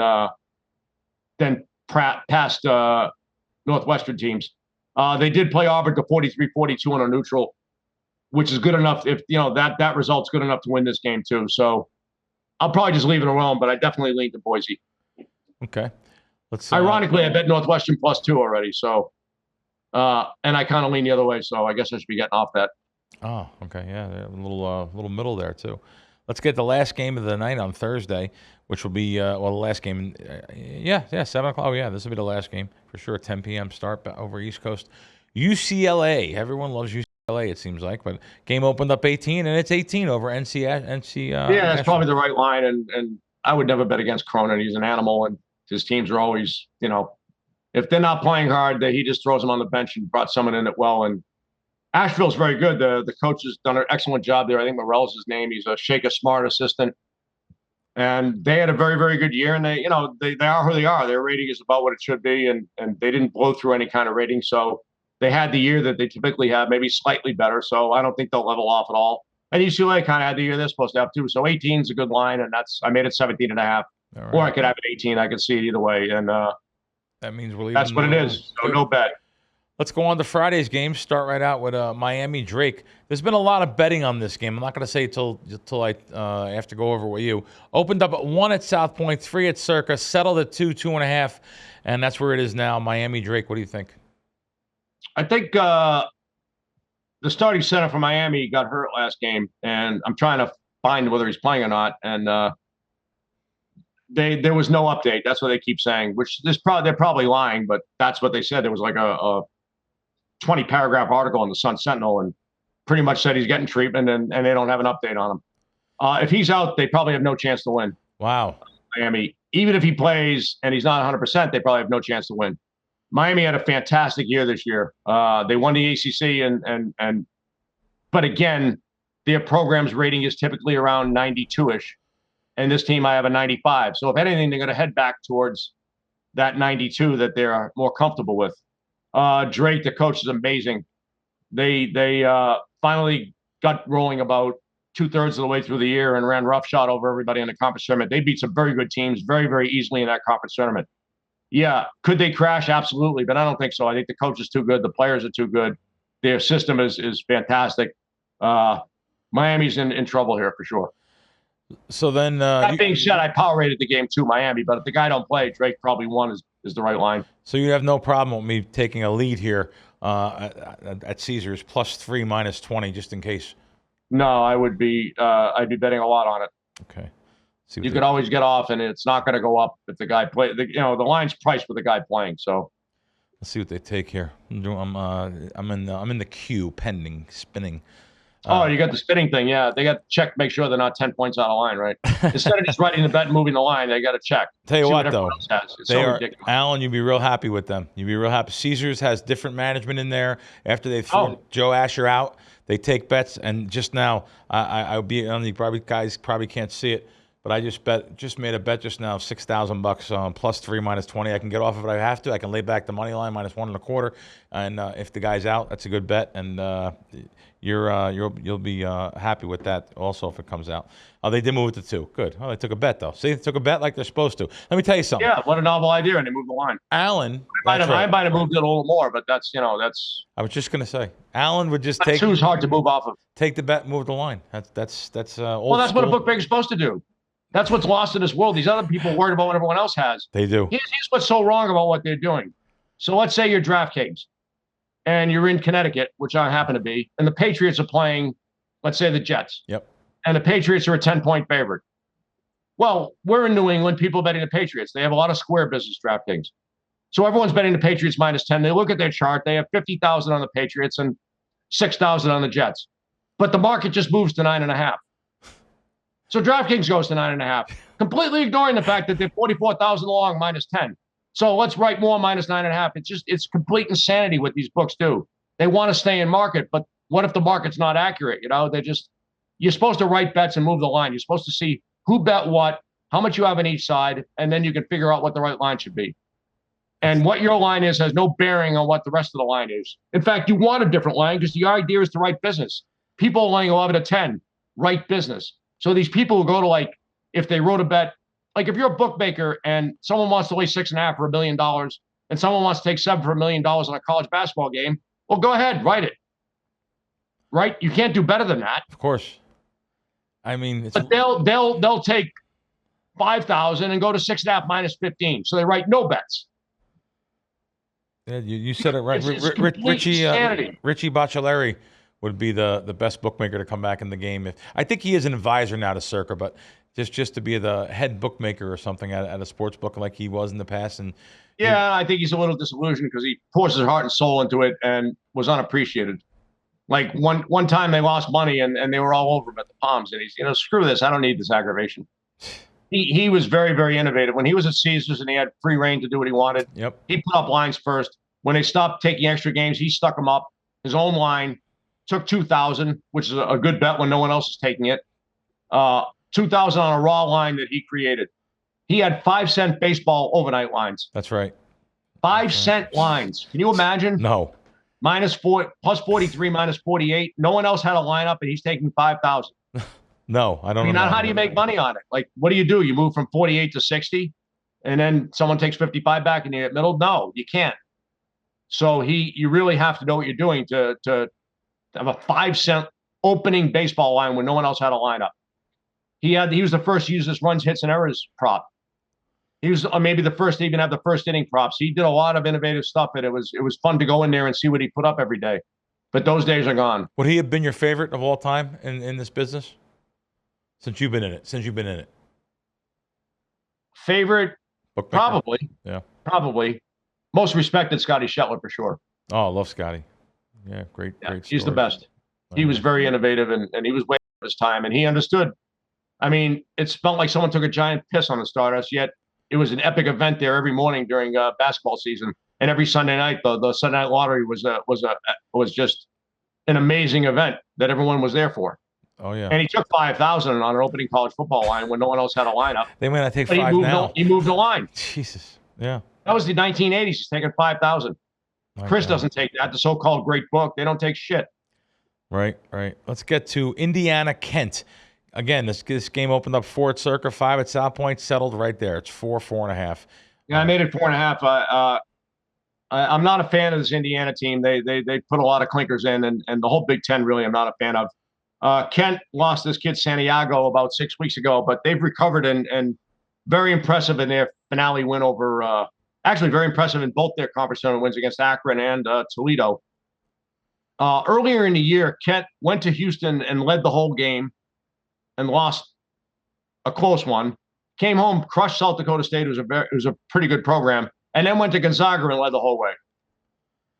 past Northwestern teams. They did play Auburn to 43-42 on a neutral, which is good enough. If that result's good enough to win this game too. So I'll probably just leave it alone, but I definitely lean to Boise. Okay. Ironically, I bet Northwestern +2 already. So, and I kind of lean the other way. So I guess I should be getting off that. Oh, okay. Yeah, they're a little middle there too. Let's get the last game of the night on Thursday, which will be the last game. 7 o'clock. Oh yeah, this will be the last game for sure. 10 p.m. start over East Coast. UCLA. Everyone loves UCLA. It seems like, but game opened up 18, and it's 18 over NC. That's probably the right line, and I would never bet against Cronin. He's an animal, and his teams are always, if they're not playing hard, he just throws them on the bench and brought someone in it well. And Asheville's very good. The coach has done an excellent job there. I think Morrell's his name. He's a Shaker Smart assistant. And they had a very, very good year. And they are who they are. Their rating is about what it should be. And they didn't blow through any kind of rating. So they had the year that they typically have, maybe slightly better. So I don't think they'll level off at all. And UCLA kind of had the year they're supposed to have too. So 18 is a good line. And I made it 17.5. Right. Or I could have it 18. I could see it either way. And that means we're leaving. That's what it is. So no bet. Let's go on to Friday's game. Start right out with Miami Drake. There's been a lot of betting on this game. I'm not going to say till I have to go over with you. Opened up at 1 at South Point, 3 at Circa, settled at 2, 2.5, and that's where it is now. Miami Drake. What do you think? I think the starting center for Miami got hurt last game, and I'm trying to find whether he's playing or not. And there was no update. That's what they keep saying. Which they're probably lying, but that's what they said. There was like a 20-paragraph article in the Sun Sentinel, and pretty much said he's getting treatment, and they don't have an update on him. If he's out, they probably have no chance to win. Wow. Miami, even if he plays and he's not 100%, they probably have no chance to win. Miami had a fantastic year this year. They won the ACC, but again, their program's rating is typically around 92-ish, and this team I have a 95. So if anything, they're going to head back towards that 92 that they're more comfortable with. Drake, the coach, is amazing. They finally got rolling about 2/3 of the way through the year and ran roughshod over everybody in the conference tournament. They beat some very good teams very, very easily in that conference tournament. Yeah, could they crash? Absolutely, but I don't think so. I think the coach is too good. The players are too good. Their system is fantastic. Miami's in trouble here for sure. So then, that being said, I power rated the game too, Miami. But if the guy don't play, Drake probably won is the right line. So you have no problem with me taking a lead here at Caesars +3 -20 just in case. No, I'd be betting a lot on it. Okay. You could always get off, and it's not going to go up if the guy play. The line's priced for the guy playing. So let's see what they take here. I'm in the queue, pending, spinning. You got the spinning thing. Yeah, they got to check, make sure they're not 10 points out of line, right? Instead of just writing the bet and moving the line, they got to check. Tell you what, though, ridiculous. Alan, you'd be real happy with them. You'd be real happy. Caesars has different management in there. After they threw Joe Asher out, they take bets. And just now, I'll be on the guys probably can't see it, but I just made a bet just now of $6,000 +3 -20. I can get off if I have to. I can lay back the money line -1 1/4, and if the guy's out, that's a good bet. And you'll be happy with that also if it comes out. They did move it to 2. Good. They took a bet though. See, they took a bet like they're supposed to. Let me tell you something. Yeah, what a novel idea, and they moved the line. Alan, I might have moved it a little more, but that's. I was just gonna say, Alan would just take. Two's hard to move off of. Take the bet, move the line. That's old. Well, that's what a bookmaker's supposed to do. That's what's lost in this world. These other people worried about what everyone else has. They do. Here's what's so wrong about what they're doing. So let's say you're DraftKings, and you're in Connecticut, which I happen to be, and the Patriots are playing, let's say, the Jets. Yep. And the Patriots are a 10-point favorite. Well, we're in New England, people betting the Patriots. They have a lot of square business, DraftKings. So everyone's betting the Patriots -10. They look at their chart. They have 50,000 on the Patriots and 6,000 on the Jets. But the market just moves to 9.5. So DraftKings goes to 9.5, completely ignoring the fact that they're 44,000 long -10. So let's write more -9.5. It's complete insanity what these books do. They want to stay in market, but what if the market's not accurate? You're supposed to write bets and move the line. You're supposed to see who bet what, how much you have on each side, and then you can figure out what the right line should be. And what your line is has no bearing on what the rest of the line is. In fact, you want a different line because the idea is to write business. People are laying 11 to 10, right business. So these people who go to, like, if they wrote a bet, like if you're a bookmaker and someone wants to lay 6.5 for $1 million and someone wants to take 7 for $1 million on a college basketball game, well, go ahead, write it. Right? You can't do better than that. Of course. I mean, but they'll take 5,000 and go to 6.5 minus 15. So they write no bets. Yeah, you said it right. Richie Baccelleri would be the best bookmaker to come back in the game. I think he is an advisor now to Circa, but just to be the head bookmaker or something at a sports book like he was in the past. And I think he's a little disillusioned because he pours his heart and soul into it and was unappreciated. Like one time they lost money and they were all over him at the Palms, and he's, screw this, I don't need this aggravation. He was very, very innovative. When he was at Caesars and he had free reign to do what he wanted, he put up lines first. When they stopped taking extra games, he stuck them up. His own line took 2,000, which is a good bet when no one else is taking it. 2,000 on a raw line that he created. He had 5-cent baseball overnight lines. That's right. 5-cent lines. Can you imagine? No. Plus 43, minus 48. No one else had a lineup, and he's taking 5,000. No, I don't know. How do you make money on it? Like, what do? You move from 48 to 60, and then someone takes 55 back and you're at middle? No, you can't. So you really have to know what you're doing to have a 5-cent opening baseball line when no one else had a lineup. He was the first to use this runs, hits, and errors prop. He was maybe the first to even have the first inning props. He did a lot of innovative stuff, and it was fun to go in there and see what he put up every day. But those days are gone. Would he have been your favorite of all time in this business? Since you've been in it. Favorite? Bookmaker? Probably. Yeah. Probably. Most respected, Scotty Shetler for sure. Oh, I love Scotty. Yeah, great. He's the best. He was very innovative, and he was way ahead of his time, and he understood. I mean, it felt like someone took a giant piss on the Stardust, yet it was an epic event there every morning during basketball season, and every Sunday night. The Sunday Night Lottery was just an amazing event that everyone was there for. Oh yeah. And he took 5,000 on an opening college football line when no one else had a lineup. They might not take five now. He moved the line. Jesus. Yeah. That was the 1980s. He's taking 5,000. Chris doesn't take that. The so-called great book. They don't take shit. Right. Let's get to Indiana Kent. Again, this game opened up 4 at Circa, 5 at South Point, settled right there. It's 4.5. Yeah, I made it 4.5. I'm not a fan of this Indiana team. They put a lot of clinkers in, and the whole Big Ten really I'm not a fan of. Kent lost this kid Santiago about 6 weeks ago, but they've recovered and very impressive in their finale win over. Actually, very impressive in both their conference tournament wins against Akron and Toledo. Earlier in the year, Kent went to Houston and led the whole game and lost a close one. Came home, crushed South Dakota State. It was a pretty good program, and then went to Gonzaga and led the whole way.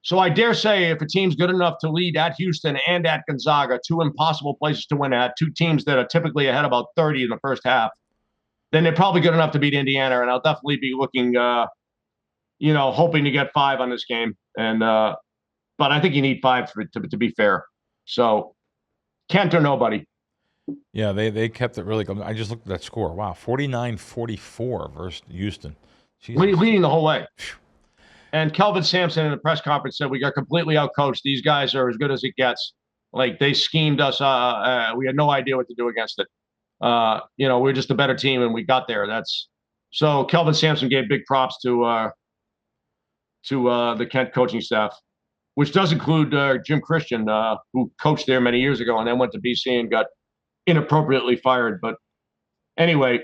So I dare say if a team's good enough to lead at Houston and at Gonzaga, 2 impossible places to win at, 2 teams that are typically ahead about 30 in the first half, then they're probably good enough to beat Indiana, and I'll definitely be looking, hoping to get 5 on this game. And but I think you need 5 to be fair. So Kent or nobody. Yeah, they kept it really good. I just looked at that score. Wow, 49-44 versus Houston. Leading the whole way. And Kelvin Sampson in the press conference said we got completely outcoached. These guys are as good as it gets. Like, they schemed us. We had no idea what to do against it. We're just a better team, and we got there. So Kelvin Sampson gave big props to the Kent coaching staff, which does include Jim Christian, who coached there many years ago and then went to BC and got inappropriately fired. But anyway.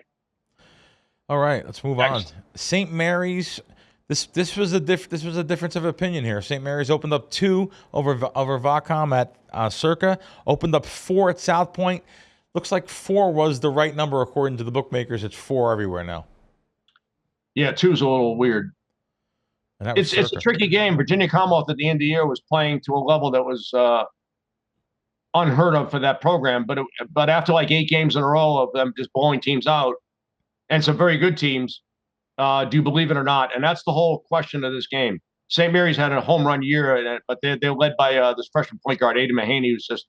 All right, let's move on. St. Mary's. This was a difference of opinion here. St. Mary's opened up 2 over Vacom at Circa. Opened up 4 at South Point. Looks like 4 was the right number according to the bookmakers. It's 4 everywhere now. Yeah, 2's a little weird. It's a tricky game. Virginia Commonwealth at the end of the year was playing to a level that was unheard of for that program. But after like 8 games in a row of them just blowing teams out, and some very good teams, do you believe it or not? And that's the whole question of this game. St. Mary's had a home run year, but they're led by this freshman point guard, Aiden Mahaney, who's just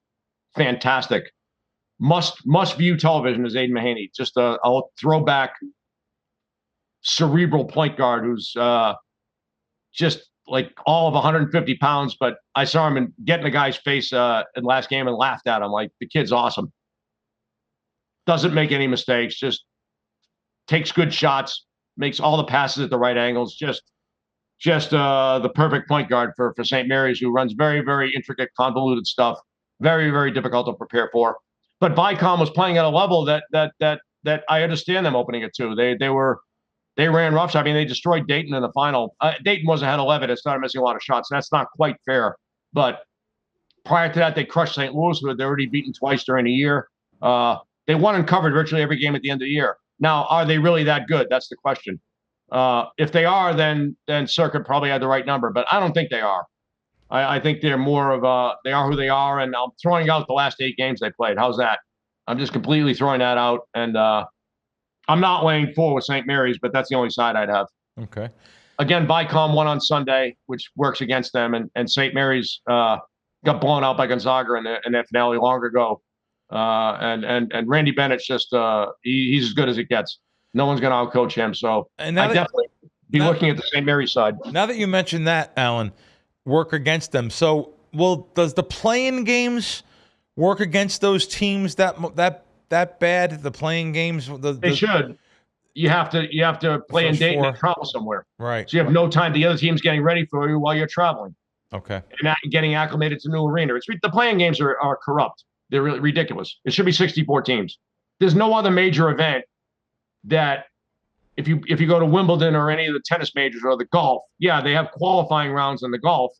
fantastic. must view television is Aiden Mahaney. Just a throwback, cerebral point guard who's just like all of 150 pounds. But I saw him get in the guy's face in last game and laughed at him. Like, the kid's awesome. Doesn't make any mistakes. Just takes good shots. Makes all the passes at the right angles. Just the perfect point guard for St. Mary's, who runs very, very intricate, convoluted stuff. Very, very difficult to prepare for. But Vicom was playing at a level that I understand them opening it to. They ran roughshod. I mean, they destroyed Dayton in the final. Dayton was ahead 11. It started missing a lot of shots. And that's not quite fair. But prior to that, they crushed St. Louis, who they'd already beaten twice during the year. They won and covered virtually every game at the end of the year. Now, are they really that good? That's the question. If they are, then Circuit probably had the right number. But I don't think they are. I think they're more of they are who they are, and I'm throwing out the last 8 games they played. How's that? I'm just completely throwing that out, and I'm not laying 4 with St. Mary's, but that's the only side I'd have. Okay. Again, Vicom won on Sunday, which works against them, and St. Mary's got blown out by Gonzaga in that finale long ago. And Randy Bennett's just he's as good as it gets. No one's going to outcoach him, so I definitely be looking at the St. Mary's side. Now that you mentioned that, Alan, work against them. So, does the play-in games work against those teams that bad? The play-in games, they should. You have to play in Dayton and travel somewhere, right? So you have no time. The other team's getting ready for you while you're traveling. Okay. And getting acclimated to new arena. The playing games are corrupt. They're really ridiculous. It should be 64 teams. There's no other major event that if you go to Wimbledon or any of the tennis majors or the golf, yeah, they have qualifying rounds in the golf,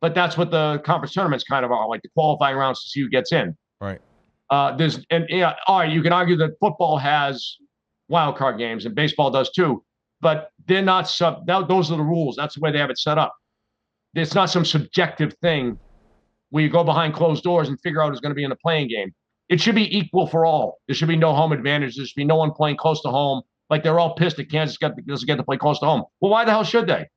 but that's what the conference tournaments kind of are, like the qualifying rounds to see who gets in. Right. All right, you can argue that football has wild card games and baseball does too, but they're not those are the rules. That's the way they have it set up. It's not some subjective thing where you go behind closed doors and figure out who's going to be in the playing game. It should be equal for all. There should be no home advantage. There should be no one playing close to home. Like, they're all pissed that Kansas doesn't get to play close to home. Well, why the hell should they?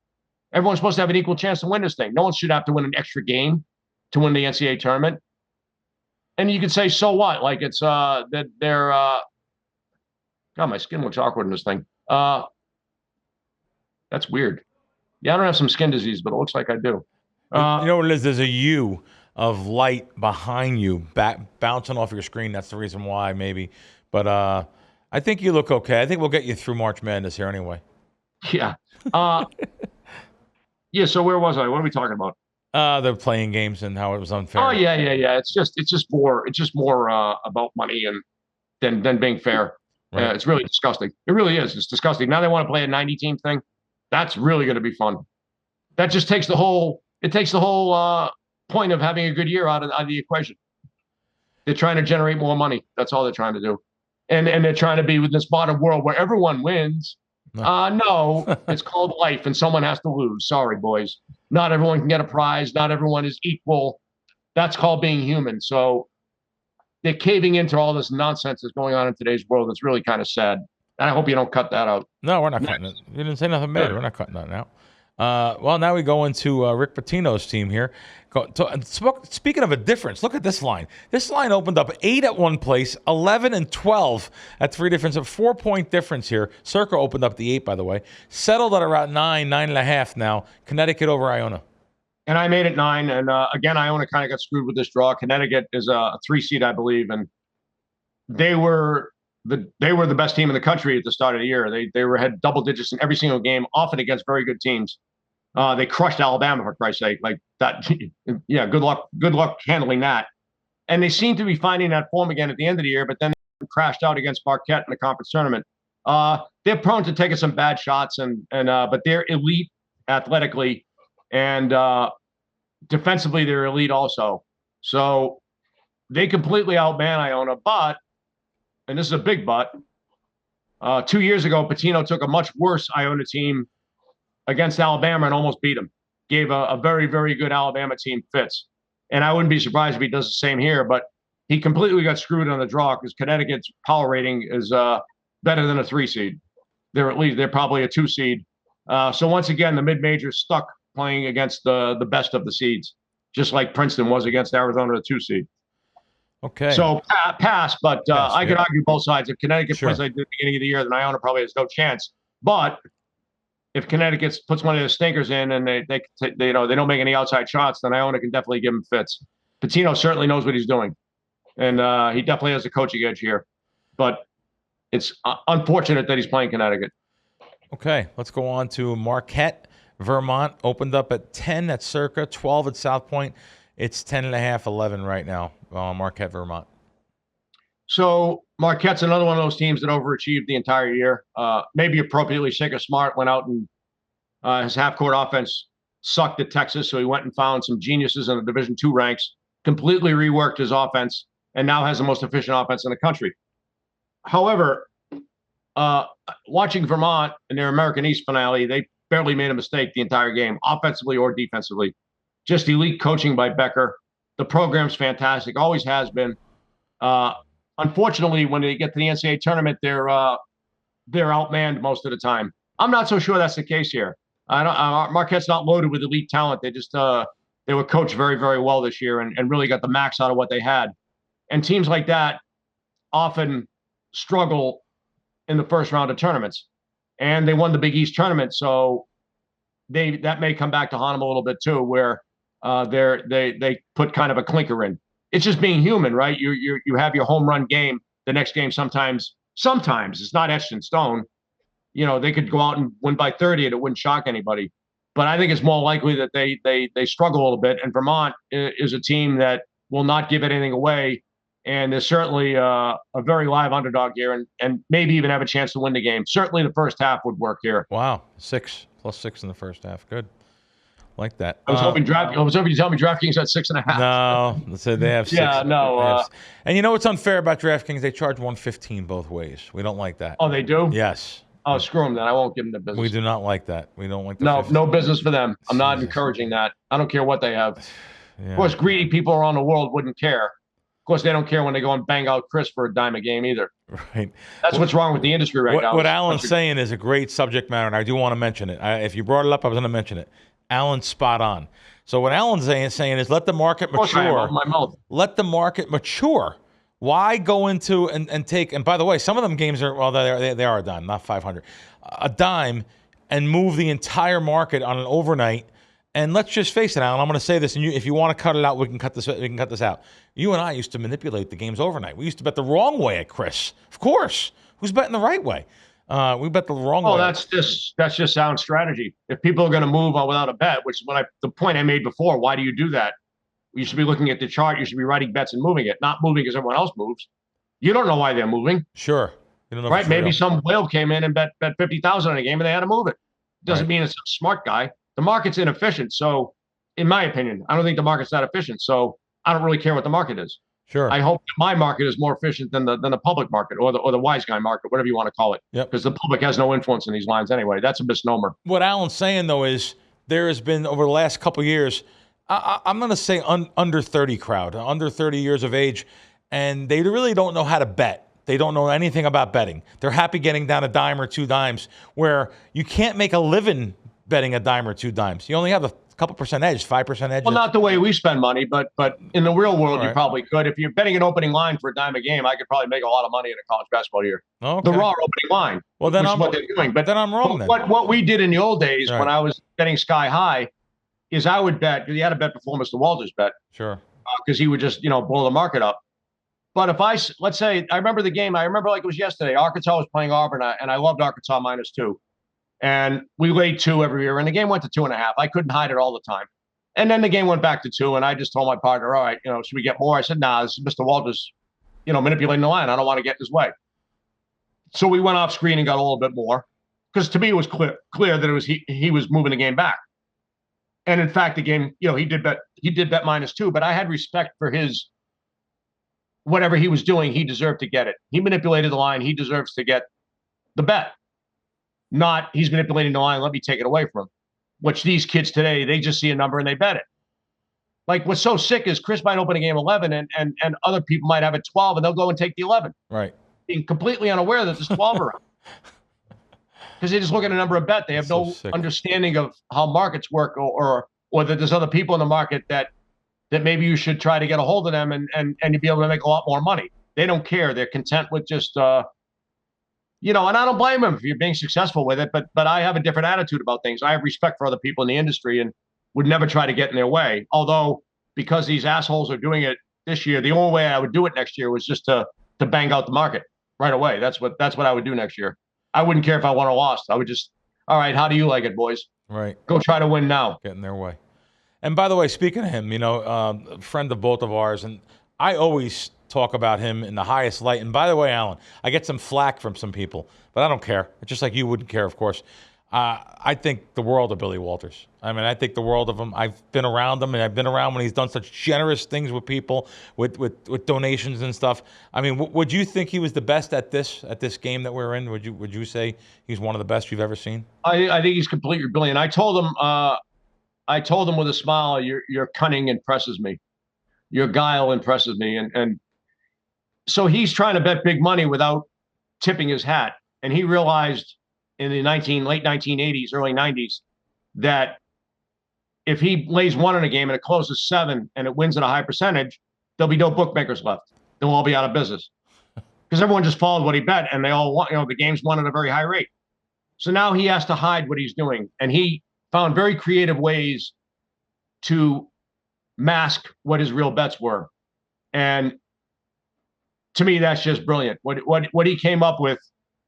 Everyone's supposed to have an equal chance to win this thing. No one should have to win an extra game to win the NCAA tournament. And you could say, so what? Like, it's that they're God, my skin looks awkward in this thing. That's weird. Yeah, I don't have some skin disease, but it looks like I do. You know what it is? There's a U of light behind you bouncing off your screen. That's the reason why, maybe. But I think you look okay. I think we'll get you through March Madness here anyway. Yeah. Yeah, so where was I? What are we talking about? The playing games and how it was unfair. Oh, yeah. It's just more about money and than being fair. Right. It's really disgusting. It really is. It's disgusting. Now they want to play a 90-team thing. That's really going to be fun. That just takes the whole point of having a good year out of the equation. They're trying to generate more money. That's all they're trying to do. And they're trying to be with this modern world where everyone wins. No, it's called life, and someone has to lose. Sorry, boys. Not everyone can get a prize. Not everyone is equal. That's called being human. So they're caving into all this nonsense that's going on in today's world. It's really kind of sad. And I hope you don't cut that out. No, we're not cutting it. You didn't say nothing bad. We're not cutting that out. Well, now we go into Rick Pitino's team here. Speaking of a difference, look at this line. This line opened up 8 at one place, 11 and 12 at 3 difference, a 4-point difference here. Circa opened up the 8, by the way. Settled at around 9.5 now. Connecticut over Iona. And I made it 9. And again, Iona kind of got screwed with this draw. Connecticut is a 3 seed, I believe, and they were the best team in the country at the start of the year. They had double digits in every single game, often against very good teams. They crushed Alabama, for Christ's sake. Like that, yeah. Good luck handling that. And they seem to be finding that form again at the end of the year, but then crashed out against Marquette in the conference tournament. They're prone to taking some bad shots, but they're elite athletically, and defensively they're elite also. So they completely outman Iona, but. And this is a big but. 2 years ago, Pitino took a much worse Iona team against Alabama and almost beat them. Gave a very, very good Alabama team fits. And I wouldn't be surprised if he does the same here, but he completely got screwed on the draw because Connecticut's power rating is better than a 3 seed. They're probably a 2 seed. So once again, the mid-major's stuck playing against the best of the seeds, just like Princeton was against Arizona, a 2 seed. Okay. So pass, but I could argue both sides. If Connecticut Sure. plays like the beginning of the year, then Iona probably has no chance. But if Connecticut puts one of their stinkers in and they don't make any outside shots, then Iona can definitely give him fits. Pitino certainly knows what he's doing, and he definitely has a coaching edge here. But it's unfortunate that he's playing Connecticut. Okay, let's go on to Marquette. Vermont opened up at 10 at Circa, 12 at South Point. It's 10.5, 11 right now. Marquette, Vermont. So Marquette's another one of those teams that overachieved the entire year. Maybe appropriately, Shaker Smart went out and his half-court offense sucked at Texas, so he went and found some geniuses in the Division II ranks, completely reworked his offense, and now has the most efficient offense in the country. However, watching Vermont in their American East finale, they barely made a mistake the entire game, offensively or defensively. Just elite coaching by Becker. The program's fantastic, always has been. Unfortunately, when they get to the NCAA tournament, they're outmanned most of the time. I'm not so sure that's the case here. Marquette's not loaded with elite talent. They just they were coached very, very well this year and really got the max out of what they had. And teams like that often struggle in the first round of tournaments. And they won the Big East tournament, so that may come back to haunt them a little bit too, where they put kind of a clinker in. It's just being human, right? You have your home run game. The next game sometimes it's not etched in stone. They could go out and win by 30 and it wouldn't shock anybody. But I think it's more likely that they struggle a little bit. And Vermont is a team that will not give anything away. And they're certainly a very live underdog here and maybe even have a chance to win the game. Certainly the first half would work here. Wow, +6 in the first half. Good. Like that. I was hoping you tell me DraftKings at 6.5. No, so they have 6. Yeah, no. And you know what's unfair about DraftKings? They charge $115 both ways. We don't like that. Oh, they do? Yes. Oh, screw them then. I won't give them the business. We do not like that. We don't like the no business for them. I'm not encouraging that. I don't care what they have. Yeah. Of course, greedy people around the world wouldn't care. Of course, they don't care when they go and bang out Chris for a dime a game either. Right. That's what's wrong with the industry right now. What Alan's saying is a great subject matter, and I do want to mention it. If you brought it up, I was going to mention it. Alan's spot on. So what Alan's saying is let the market mature. My mouth. Let the market mature. Why go into and take, and by the way, some of them games are, well, they are a dime, not 500. A dime, and move the entire market on an overnight. And let's just face it, Alan, I'm going to say this, and if you want to cut it out, we can cut this out. You and I used to manipulate the games overnight. We used to bet the wrong way at Chris. Of course. Who's betting the right way? We bet the wrong way. Oh, that's just sound strategy. If people are going to move on without a bet, which is the point I made before, why do you do that? You should be looking at the chart. You should be writing bets and moving it, not moving because everyone else moves. You don't know why they're moving. Sure. You don't know right? Maybe some whale came in and bet 50,000 on a game and they had to move it. Doesn't mean it's a smart guy. The market's inefficient. So, in my opinion, I don't think the market's that efficient. So, I don't really care what the market is. Sure. I hope that my market is more efficient than the public market or the wise guy market, whatever you want to call it. Yep. Because the public has no influence in these lines anyway. That's a misnomer. What Alan's saying, though, is there has been, over the last couple of years, I'm going to say under 30 crowd, under 30 years of age, and they really don't know how to bet. They don't know anything about betting. They're happy getting down a dime or two dimes, where you can't make a living betting a dime or two dimes. You only have a couple percent edge, 5% edge. Well, not the way we spend money, but in the real world, you probably could. If you're betting an opening line for a dime a game, I could probably make a lot of money in a college basketball year. Okay. The raw opening line. Well, then what they're doing. But then I'm wrong. Then what we did in the old days when I was betting sky high is I would bet, because you had to bet before Mr. Walters bet. Sure. Because he would just blow the market up. But if let's say I remember the game. I remember like it was yesterday. Arkansas was playing Auburn, and I loved Arkansas -2. And we laid 2 every year, and the game went to 2.5. I couldn't hide it all the time. And then the game went back to 2, and I just told my partner, all right, should we get more? I said, nah, this is Mr. Walters, manipulating the line. I don't want to get in his way. So we went off screen and got a little bit more, because to me it was clear that it was he was moving the game back. And in fact, the game, he did bet -2, but I had respect for his whatever he was doing. He deserved to get it. He manipulated the line. He deserves to get the bet. Not he's manipulating the line, let me take it away from him. Which these kids today, they just see a number and they bet it. Like what's so sick is Chris might open a game 11 and other people might have it 12 and they'll go and take the 11. Right. Being completely unaware that there's 12 around. Because they just look at a number of bet. They have no understanding of how markets work or that there's other people in the market that that maybe you should try to get a hold of them and you'd be able to make a lot more money. They don't care. They're content with just, and I don't blame them if you're being successful with it, but I have a different attitude about things. I have respect for other people in the industry and would never try to get in their way. Although, because these assholes are doing it this year, the only way I would do it next year was just to bang out the market right away. That's what I would do next year. I wouldn't care if I won or lost. I would just, all right, how do you like it, boys? Right. Go try to win now. Get in their way. And by the way, speaking of him, a friend of both of ours, and I always talk about him in the highest light. And by the way, Alan, I get some flack from some people, but I don't care. Just like you wouldn't care, of course. I think the world of Billy Walters. I mean, I think the world of him. I've been around him, and I've been around when he's done such generous things with people, with donations and stuff. I mean, would you think he was the best at this game that we're in? Would you say he's one of the best you've ever seen? I think he's completely brilliant. I told him with a smile, your cunning impresses me, your guile impresses me, and so he's trying to bet big money without tipping his hat, and he realized in the late 1980s, early 90s, that if he lays one in a game and it closes 7 and it wins at a high percentage, there'll be no bookmakers left. They'll all be out of business because everyone just followed what he bet, and they all want, the game's won at a very high rate. So now he has to hide what he's doing, and he found very creative ways to mask what his real bets were. And to me, that's just brilliant. What he came up with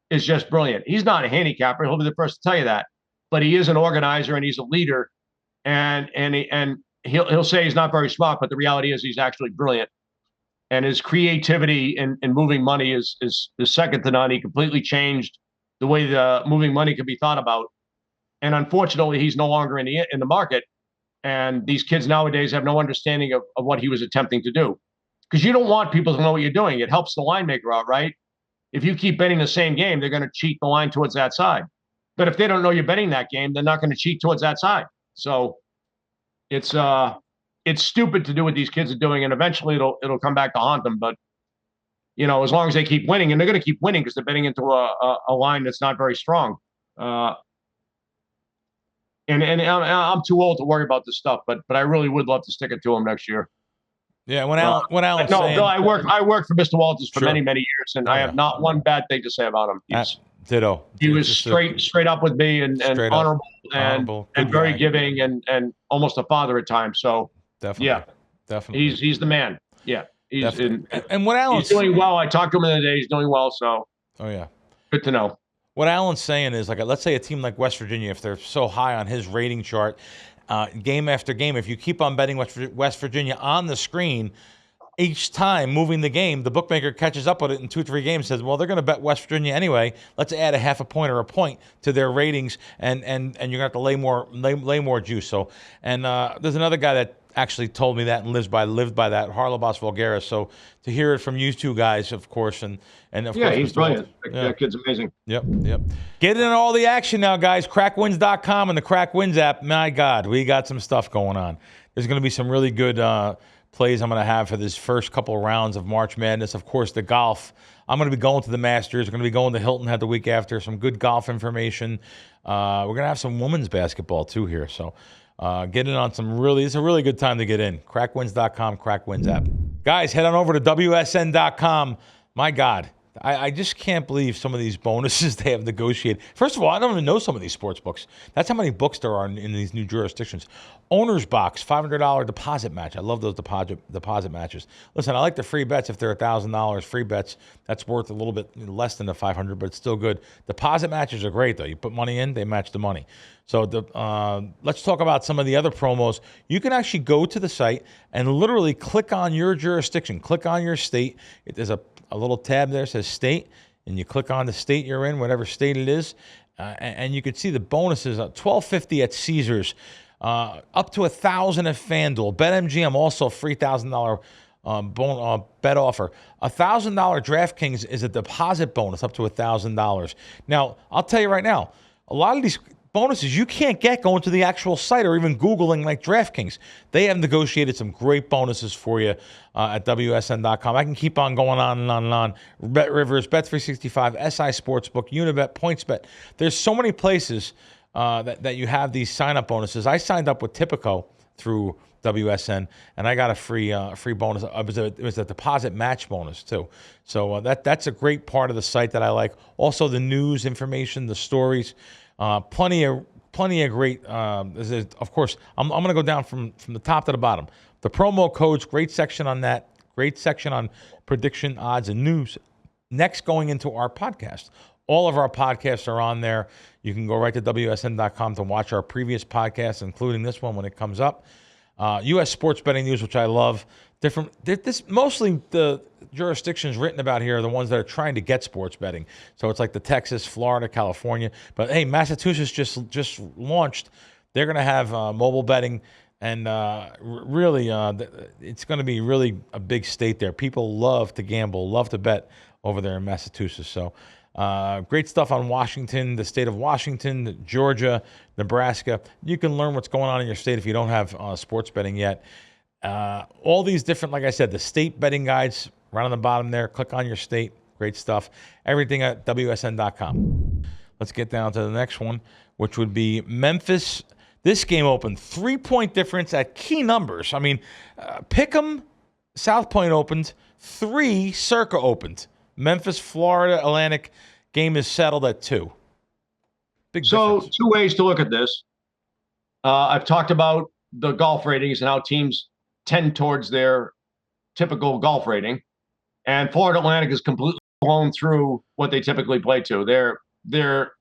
is just brilliant. He's not a handicapper. He'll be the first to tell you that, but he is an organizer and he's a leader. And he'll say he's not very smart, but the reality is he's actually brilliant. And his creativity in moving money is second to none. He completely changed the way the moving money could be thought about. And unfortunately, he's no longer in the market. And these kids nowadays have no understanding of what he was attempting to do. Because you don't want people to know what you're doing. It helps the line maker out, right? If you keep betting the same game, they're going to cheat the line towards that side. But if they don't know you're betting that game, they're not going to cheat towards that side. So it's stupid to do what these kids are doing, and eventually it'll come back to haunt them. But as long as they keep winning, and they're going to keep winning because they're betting into a line that's not very strong. And I'm too old to worry about this stuff, but I really would love to stick it to him next year. Yeah, when Alan's no, saying, I worked for Mr. Walters for many years, and I have not one bad thing to say about him. Ditto. He was straight up with me and honorable and very giving and almost a father at times. So definitely, he's the man. Yeah, and what Alan's doing well. I talked to him the other day. He's doing well. So good to know. What Alan's saying is, like, let's say a team like West Virginia, if they're so high on his rating chart, game after game, if you keep on betting West Virginia on the screen, each time moving the game, the bookmaker catches up with it in 2-3 games, says, well, they're going to bet West Virginia anyway. Let's add a half a point or a point to their ratings, and you're going to have to lay more juice. So, and there's another guy that actually told me that and lived by that, Harlobos Vulgaris. So to hear it from you two guys, of course, and of course, he's brilliant. That kid's amazing. Yep. Get in all the action now, guys. Crackwins.com and the Crackwins app. My God, we got some stuff going on. There's going to be some really good plays I'm going to have for this first couple of rounds of March Madness. Of course, the golf. I'm going to be going to the Masters. We're going to be going to Hilton Head the week after. Some good golf information. We're going to have some women's basketball too here. So get in on it's a really good time to get in. Crackwins.com, Crackwins app. Guys, head on over to WSN.com. My God, I just can't believe some of these bonuses they have negotiated. First of all, I don't even know some of these sports books. That's how many books there are in these new jurisdictions. Owner's Box, $500 deposit match. I love those deposit matches. Listen, I like the free bets if they're $1,000 free bets. That's worth a little bit less than the $500, but it's still good. Deposit matches are great, though. You put money in, they match the money. So let's talk about some of the other promos. You can actually go to the site and literally click on your jurisdiction. Click on your state. There's a little tab there that says state, and you click on the state you're in, whatever state it is, and you can see the bonuses. $1,250 at Caesars, up to $1,000 at FanDuel. BetMGM also $3,000 bet offer. $1,000 DraftKings is a deposit bonus up to $1,000. Now, I'll tell you right now, a lot of these bonuses you can't get going to the actual site or even Googling like DraftKings. They have negotiated some great bonuses for you at WSN.com. I can keep on going on and on and on. Bet Rivers, Bet365, SI Sportsbook, Unibet, PointsBet. There's so many places that you have these sign-up bonuses. I signed up with Tipico through WSN, and I got a free bonus. It was a deposit match bonus too. So that's a great part of the site that I like. Also, the news information, the stories, plenty of great. Of course, I'm going to go down from the top to the bottom. The promo codes, great section on that. Great section on prediction, odds, and news. Next, going into our podcast. All of our podcasts are on there. You can go right to WSN.com to watch our previous podcasts, including this one when it comes up. U.S. sports betting news, which I love. Mostly the jurisdictions written about here are the ones that are trying to get sports betting. So it's like the Texas, Florida, California. But hey, Massachusetts just launched. They're going to have mobile betting, and really, it's going to be really a big state there. People love to gamble, love to bet over there in Massachusetts. So great stuff on Washington, the state of Washington, Georgia, Nebraska. You can learn what's going on in your state if you don't have sports betting yet. All these different, like I said, the state betting guides right on the bottom there. Click on your state. Great stuff. Everything at WSN.com. Let's get down to the next one, which would be Memphis. This game opened 3-point difference at key numbers. I mean, Pick'em, South Point opened, 3 Circa opened. Memphis, Florida Atlantic game is settled at 2. Big difference. 2 ways to look at this. I've talked about the golf ratings and how teams tend towards their typical golf rating, and Florida Atlantic is completely blown through what they typically play to. They're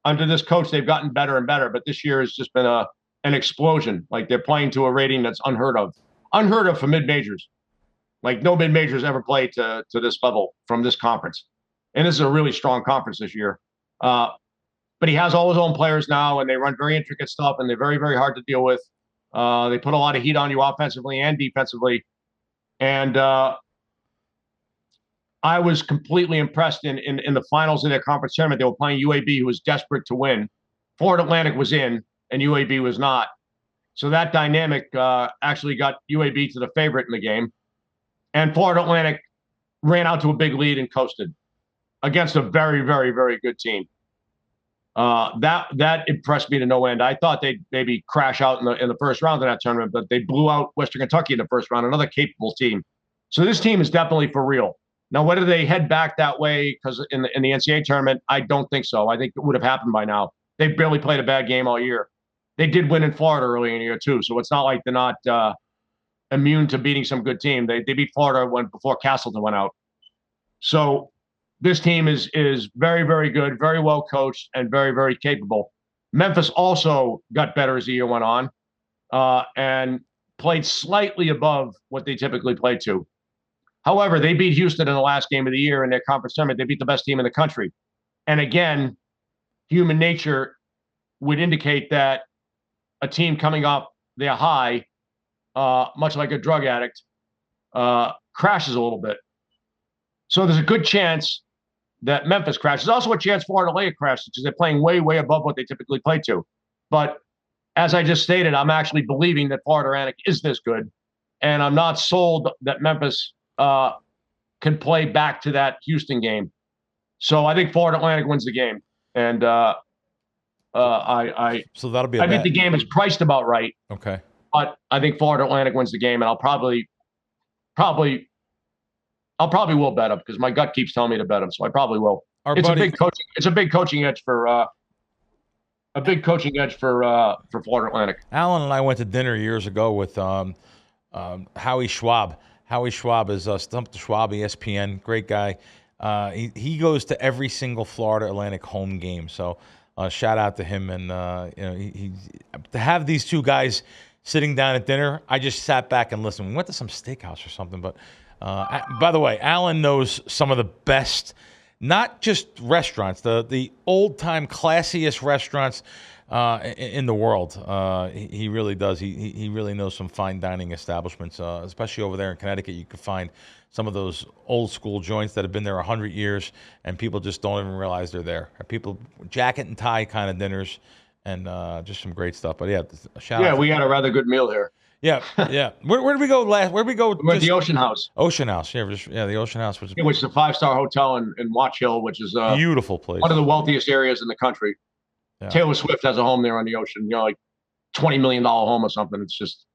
under this coach, they've gotten better and better, but this year has just been an explosion. Like, they're playing to a rating that's unheard of for mid majors. Like, no mid majors ever played to this level from this conference, and this is a really strong conference this year. But he has all his own players now, and they run very intricate stuff, and they're very, very hard to deal with. They put a lot of heat on you offensively and defensively. And I was completely impressed in the finals of their conference tournament. They were playing UAB, who was desperate to win. Florida Atlantic was in, and UAB was not. So that dynamic actually got UAB to the favorite in the game. And Florida Atlantic ran out to a big lead and coasted against a very, very, very good team. That impressed me to no end. I thought they'd maybe crash out in the first round of that tournament, but they blew out Western Kentucky in the first round, another capable team. So this team is definitely for real. Now, whether they head back that way because in the NCAA tournament, I don't think so. I think it would have happened by now. They barely played a bad game all year. They did win in Florida early in the year too, so it's not like they're not immune to beating some good team. They beat Florida before Castleton went out. So this team is very, very good, very well coached, and very, very capable. Memphis also got better as the year went on and played slightly above what they typically play to. However, they beat Houston in the last game of the year in their conference tournament. They beat the best team in the country. And again, human nature would indicate that a team coming up their high, much like a drug addict, crashes a little bit. So there's a good chance that Memphis crashes. There's also a chance Florida Atlantic crashes because they're playing way, way above what they typically play to. But as I just stated, I'm actually believing that Florida Atlantic is this good, and I'm not sold that Memphis can play back to that Houston game. So I think Florida Atlantic wins the game, and so that'll be. I think the game is priced about right. Okay, but I think Florida Atlantic wins the game, and I'll probably will bet them because my gut keeps telling me to bet them, so I probably will. It's a big coaching edge for Florida Atlantic. Alan and I went to dinner years ago with Howie Schwab. Howie Schwab is Stump the Schwab, ESPN, great guy. He goes to every single Florida Atlantic home game, so shout out to him. And he to have these two guys sitting down at dinner, I just sat back and listened. We went to some steakhouse or something, but. By the way, Alan knows some of the best, not just restaurants, the old-time classiest restaurants in the world. He really does. He really knows some fine dining establishments, especially over there in Connecticut. You can find some of those old-school joints that have been there 100 years, and people just don't even realize they're there. People jacket and tie kind of dinners, and just some great stuff. But yeah, shout out. Yeah, we had a rather good meal here. Yeah. Where did we go last? Where did we go? We went to the Ocean House. Ocean House, the Ocean House, which is a 5-star hotel in Watch Hill, which is a beautiful place, one of the wealthiest areas in the country. Yeah. Taylor Swift has a home there on the ocean, like $20 million home or something. It's just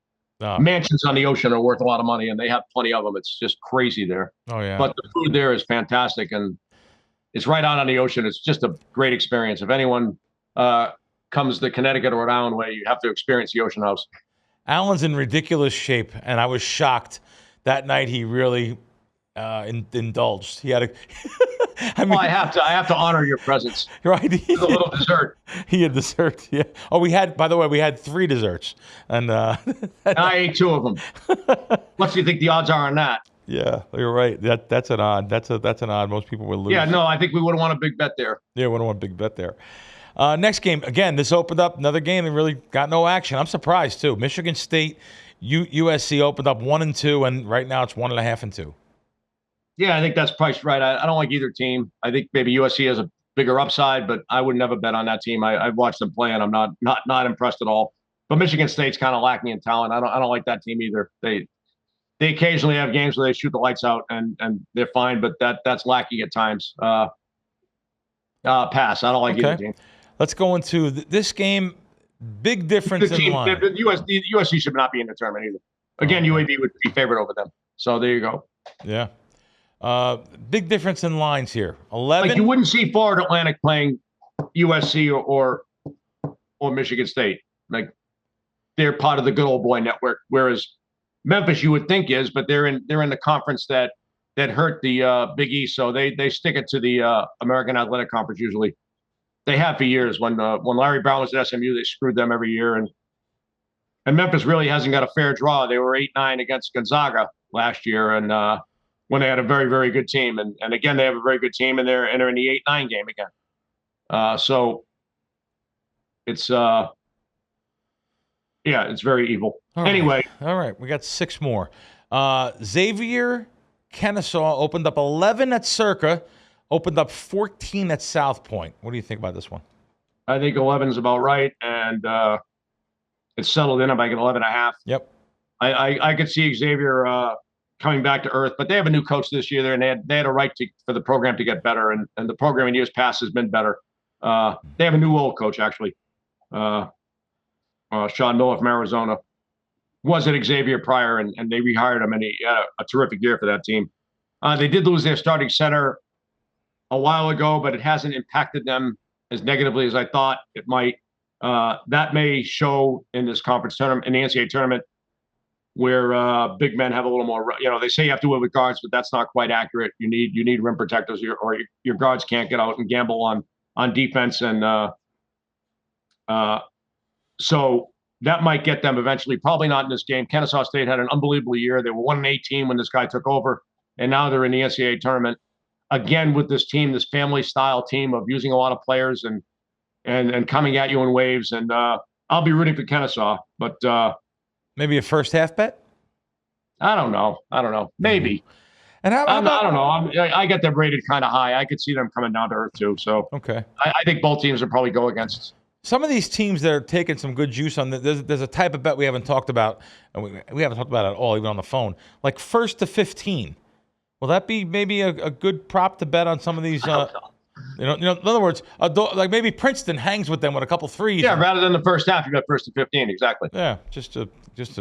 mansions on the ocean are worth a lot of money, and they have plenty of them. It's just crazy there. Oh, yeah. But the food there is fantastic, and it's right out on the ocean. It's just a great experience. If anyone comes to Connecticut or Rhode Island way, you have to experience the Ocean House. Alan's in ridiculous shape, and I was shocked that night. He really indulged. He had a. I have to honor your presence. Right. With a little dessert. He had dessert. Yeah. Oh, we had 3 desserts, and I ate 2 of them. What do you think the odds are on that? Yeah, you're right. That's an odd. That's an odd. Most people would lose. Yeah, no, I think we would have won a big bet there. Yeah, we would have won a big bet there. Next game, again, this opened up another game that really got no action. I'm surprised too. Michigan State, USC opened up 1-2, and right now it's 1.5 and 2. Yeah, I think that's priced right. I don't like either team. I think maybe USC has a bigger upside, but I would never bet on that team. I've watched them play, and I'm not impressed at all. But Michigan State's kind of lacking in talent. I don't like that team either. They occasionally have games where they shoot the lights out, and they're fine, but that's lacking at times. Pass. I don't like either team. Let's go into this game. Big difference in line. The USC should not be in the tournament either. Again, UAB would be favored over them. So there you go. Yeah. Big difference in lines here. 11. Like you wouldn't see Florida Atlantic playing USC or Michigan State. Like they're part of the good old boy network. Whereas Memphis, you would think is, but they're in the conference that hurt the Big East. So they stick it to the American Athletic Conference usually. They have for years. When Larry Brown was at SMU, they screwed them every year, and Memphis really hasn't got a fair draw. They were 8-9 against Gonzaga last year, and when they had a very, very good team, and again they have a very good team, and they're in the 8-9 game again. So it's it's very evil. All right, we got 6 more. Xavier, Kennesaw opened up 11 at Circa. Opened up 14 at South Point. What do you think about this one? I think 11 is about right, and it's settled in. I'm like an 11.5. Yep. I could see Xavier coming back to earth, but they have a new coach this year, and they had a right for the program to get better, and the program in years past has been better. They have a new old coach actually, Sean Miller from Arizona. Was at Xavier prior, and they rehired him, and he had a terrific year for that team. They did lose their starting center a while ago, but it hasn't impacted them as negatively as I thought it might. That may show in this conference tournament, in the NCAA tournament, where big men have a little more. They say you have to win with guards, but that's not quite accurate. You need rim protectors, or your guards can't get out and gamble on defense, and so that might get them eventually. Probably not in this game. Kennesaw State had an unbelievable year. They were 1-18 when this guy took over, and now they're in the NCAA tournament. Again, with this team, this family-style team of using a lot of players and coming at you in waves. And I'll be rooting for Kennesaw, but maybe a first half bet. I don't know. Maybe. And I don't know. I get them rated kind of high. I could see them coming down to earth too. So okay, I think both teams will probably go against. Some of these teams that are taking some good juice on there's a type of bet we haven't talked about, and we haven't talked about it at all, even on the phone. Like 1st to 15. Will that be maybe a good prop to bet on some of these? In other words, like maybe Princeton hangs with them with a couple threes. Yeah, rather than the first half, you got 1st to 15, exactly. Yeah, just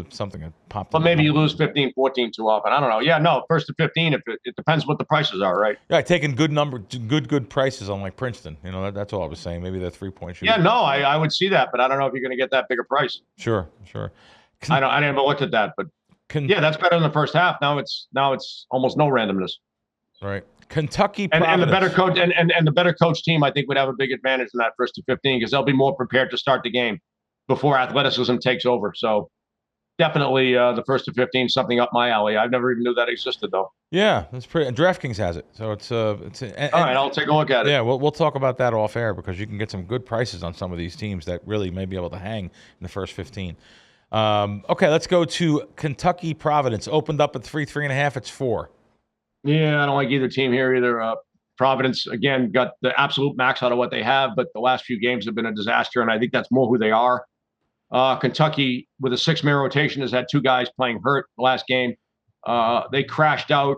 something that popped. But maybe you lose 15, 14 too often. I don't know. Yeah, no, 1st to 15. If it depends what the prices are, right? Yeah, taking good prices on like Princeton. That's all I was saying. Maybe that 3-point shooter. Yeah, no, I would see that, but I don't know if you're going to get that bigger price. Sure. I never looked at that, but. Yeah, that's better than the first half. Now it's almost no randomness. Right. Kentucky, and the better coach and the better coach team, I think, would have a big advantage in that 1st to 15 because they'll be more prepared to start the game before athleticism takes over. So definitely the 1st to 15 is something up my alley. I've never even knew that existed though. Yeah, that's pretty. And DraftKings has it, so it's all right. I'll take a look at it. Yeah, we'll talk about that off air because you can get some good prices on some of these teams that really may be able to hang in the first 15. Okay, let's go to Kentucky Providence. Opened up at 3.5. It's 4. Yeah, I don't like either team here either. Providence, again, got the absolute max out of what they have, but the last few games have been a disaster, and I think that's more who they are. Kentucky, with a 6-man rotation, has had 2 guys playing hurt the last game. They crashed out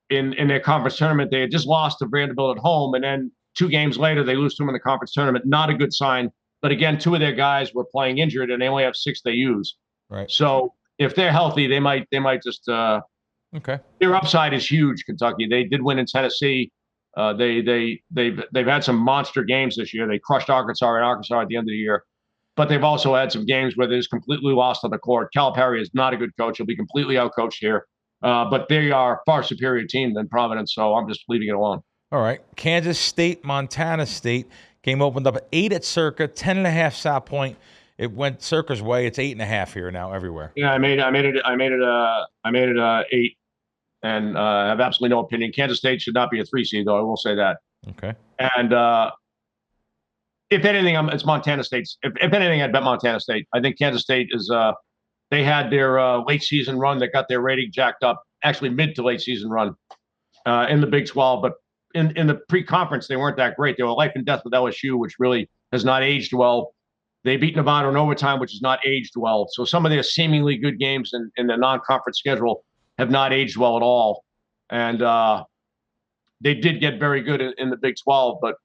in their conference tournament. They had just lost to Vanderbilt at home, and then 2 games later, they lose to them in the conference tournament. Not a good sign. But again, 2 of their guys were playing injured, and they only have 6 they use. Right. So if they're healthy, they might just Okay. their upside is huge. Kentucky. They did win in Tennessee. They've had some monster games this year. They crushed Arkansas at the end of the year, but they've also had some games where they're just completely lost on the court. Calipari is not a good coach. He'll be completely outcoached here. But they are a far superior team than Providence, so I'm just leaving it alone. All right. Kansas State, Montana State. Game opened up at 8 at Circa, 10.5 South Point. It went Circa's way. It's 8.5 here now everywhere. Yeah, I made it 8, and I have absolutely no opinion. Kansas State should not be a 3 seed, though. I will say that. Okay. And if anything, it's Montana State's. If anything, I'd bet Montana State. I think Kansas State is. They had their late season run that got their rating jacked up. Actually, mid to late season run in the Big 12, but in the pre-conference they weren't that great. They were life and death with LSU, which really has not aged well. They beat Nevada in overtime, which has not aged well. So some of their seemingly good games in the non-conference schedule have not aged well at all. And they did get very good in the Big 12, but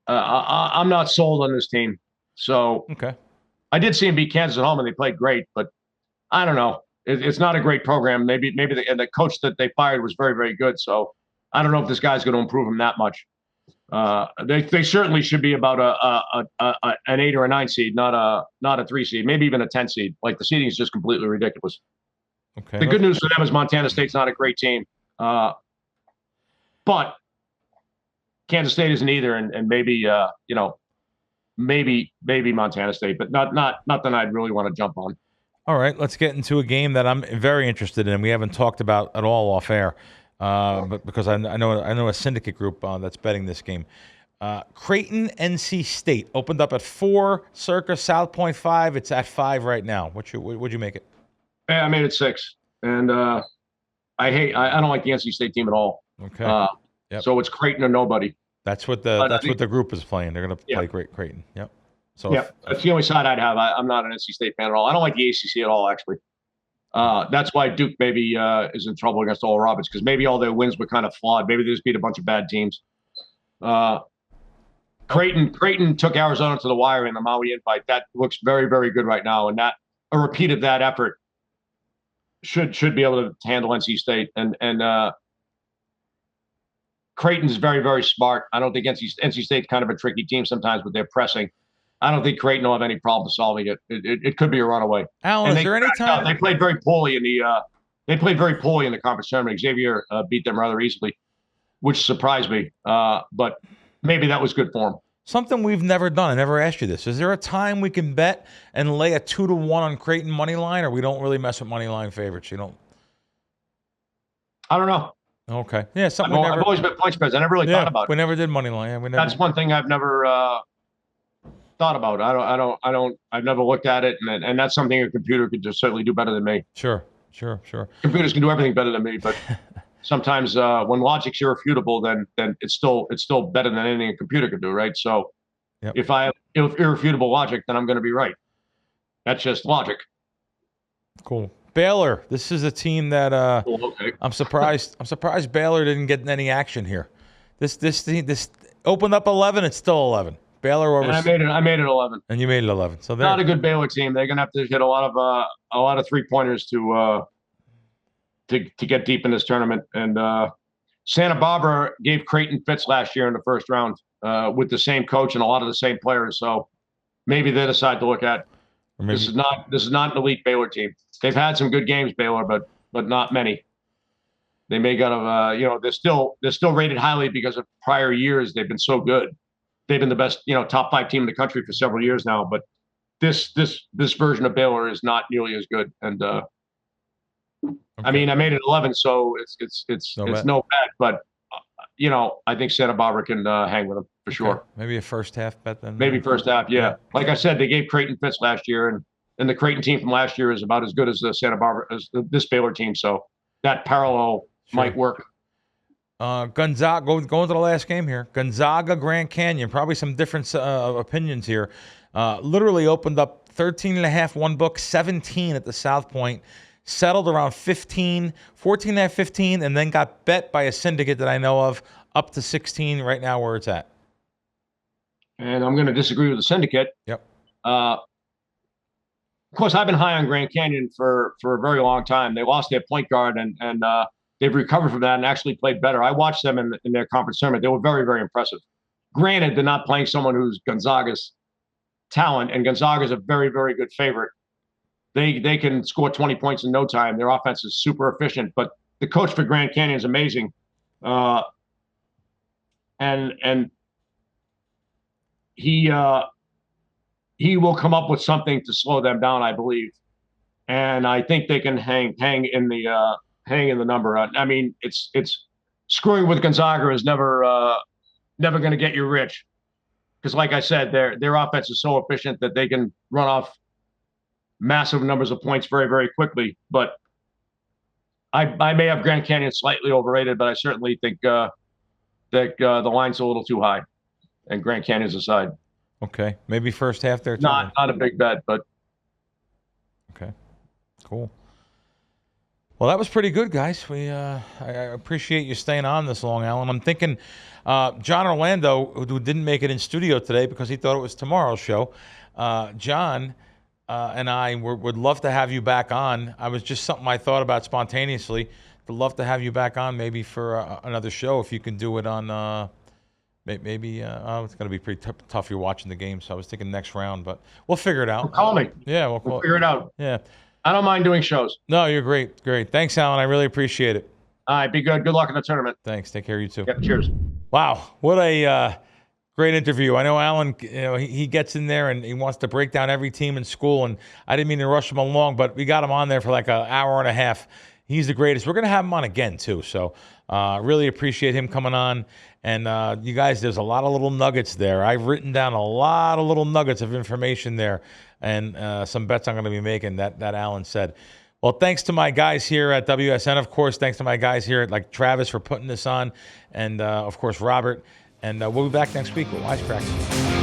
I'm not sold on this team. So okay. I did see them beat Kansas at home, and they played great, but I don't know. It's not a great program. Maybe the coach that they fired was very, very good. So I don't know if this guy's going to improve him that much. They certainly should be about an 8 or a 9 seed, not a 3 seed, maybe even a 10 seed. Like, the seeding is just completely ridiculous. Okay. The good news for them is Montana State's not a great team, but Kansas State isn't either, and maybe maybe Montana State, but not that I'd really want to jump on. All right, let's get into a game that I'm very interested in. We haven't talked about at all off air, but because I know a syndicate group that's betting this game. Creighton, NC State opened up at 4, Circa South Point 5. It's at 5 right now. What'd you make it? Yeah, I made it 6, and I don't like the NC State team at all. Okay. Yep. So it's Creighton or nobody. That's what the group is playing. They're going to play Creighton. Yep. So that's the only side I'd have. I'm not an NC State fan at all. I don't like the ACC at all, actually. That's why Duke maybe is in trouble against Oral Roberts, because maybe all their wins were kind of flawed. Maybe they just beat a bunch of bad teams. Creighton took Arizona to the wire in the Maui Invite. That looks very, very good right now, and that a repeat of that effort should be able to handle NC State. And Creighton's very, very smart. I don't think NC State's kind of a tricky team sometimes with their pressing. I don't think Creighton will have any problem solving it. It could be a runaway. Alan, is there any time they played very poorly in the conference tournament? Xavier beat them rather easily, which surprised me. But maybe that was good for them. Something we've never done. I never asked you this. Is there a time we can bet and lay a 2-1 on Creighton money line, or we don't really mess with money line favorites? You don't. I don't know. Okay. Yeah. I've always bet point spreads. I never really thought about it. We never did money line. Yeah, That's one thing I've never thought about. I've never looked at it, and that's something a computer could just certainly do better than me. Sure. Computers can do everything better than me, but sometimes when logic's irrefutable, then it's still better than anything a computer could do, right? So if I have irrefutable logic, then I'm going to be right. That's just logic. Cool. Baylor. This is a team that okay. I'm surprised Baylor didn't get any action here. This opened up 11. It's still 11. Baylor over. And I made it 11. And you made it 11. So not a good Baylor team. They're going to have to hit a lot of 3-pointers to get deep in this tournament. And Santa Barbara gave Creighton fits last year in the first round with the same coach and a lot of the same players. So maybe they decide to look at. This is not an elite Baylor team. They've had some good games, Baylor, but not many. They may have they're still rated highly because of prior years. They've been so good. They've been the best, top 5 team in the country for several years now. But this version of Baylor is not nearly as good. And okay. I mean, I made it 11, so it's no bet. But I think Santa Barbara can hang with them for sure. Maybe a first half bet then. Maybe first half, yeah. Like I said, they gave Creighton fits last year, and the Creighton team from last year is about as good as the Santa Barbara as this Baylor team. So that parallel might work. Gonzaga, going to the last game here. Gonzaga, Grand Canyon. Probably some different opinions here. Literally opened up 13.5 one book, 17 at the South Point. Settled around 15, 14.5, 15, and then got bet by a syndicate that I know of up to 16 right now where it's at. And I'm going to disagree with the syndicate. Yep. of course, I've been high on Grand Canyon for a very long time. They lost their point guard, and they've recovered from that and actually played better. I watched them in their conference tournament. They were very, very impressive. Granted, they're not playing someone who's Gonzaga's talent, and Gonzaga's a very, very good favorite. They can score 20 points in no time. Their offense is super efficient, but the coach for Grand Canyon is amazing. And he will come up with something to slow them down, I believe. And I think they can hang in the number. I mean, it's screwing with Gonzaga is never going to get you rich, because, like I said, their offense is so efficient that they can run off massive numbers of points very, very quickly. But I may have Grand Canyon slightly overrated, but I certainly think that the line's a little too high, and Grand Canyon's aside. Okay, maybe first half there too. Not a big bet, but okay, cool. Well, that was pretty good, guys. I appreciate you staying on this long, Alan. I'm thinking John Orlando, who didn't make it in studio today because he thought it was tomorrow's show. John and I would love to have you back on. I was just something I thought about spontaneously. Would love to have you back on maybe for another show if you can do it on maybe. It's going to be pretty tough. You're watching the game, so I was thinking next round, but we'll figure it out. Well, call me. Yeah, we'll figure it out. Yeah. I don't mind doing shows. No, you're great. Great. Thanks, Alan. I really appreciate it. All right, be good. Good luck in the tournament. Thanks. Take care of you too. Yep, cheers. Wow, what a great interview. I know Alan, he gets in there and he wants to break down every team in school, and I didn't mean to rush him along, but we got him on there for like an hour and a half. He's the greatest. We're going to have him on again too, so really appreciate him coming on. And you guys, there's a lot of little nuggets there. I've written down a lot of little nuggets of information there, and some bets I'm going to be making that Alan said. Well, thanks to my guys here at WSN, of course. Thanks to my guys here at like Travis for putting this on, and of course Robert. And we'll be back next week with Wise Kracks.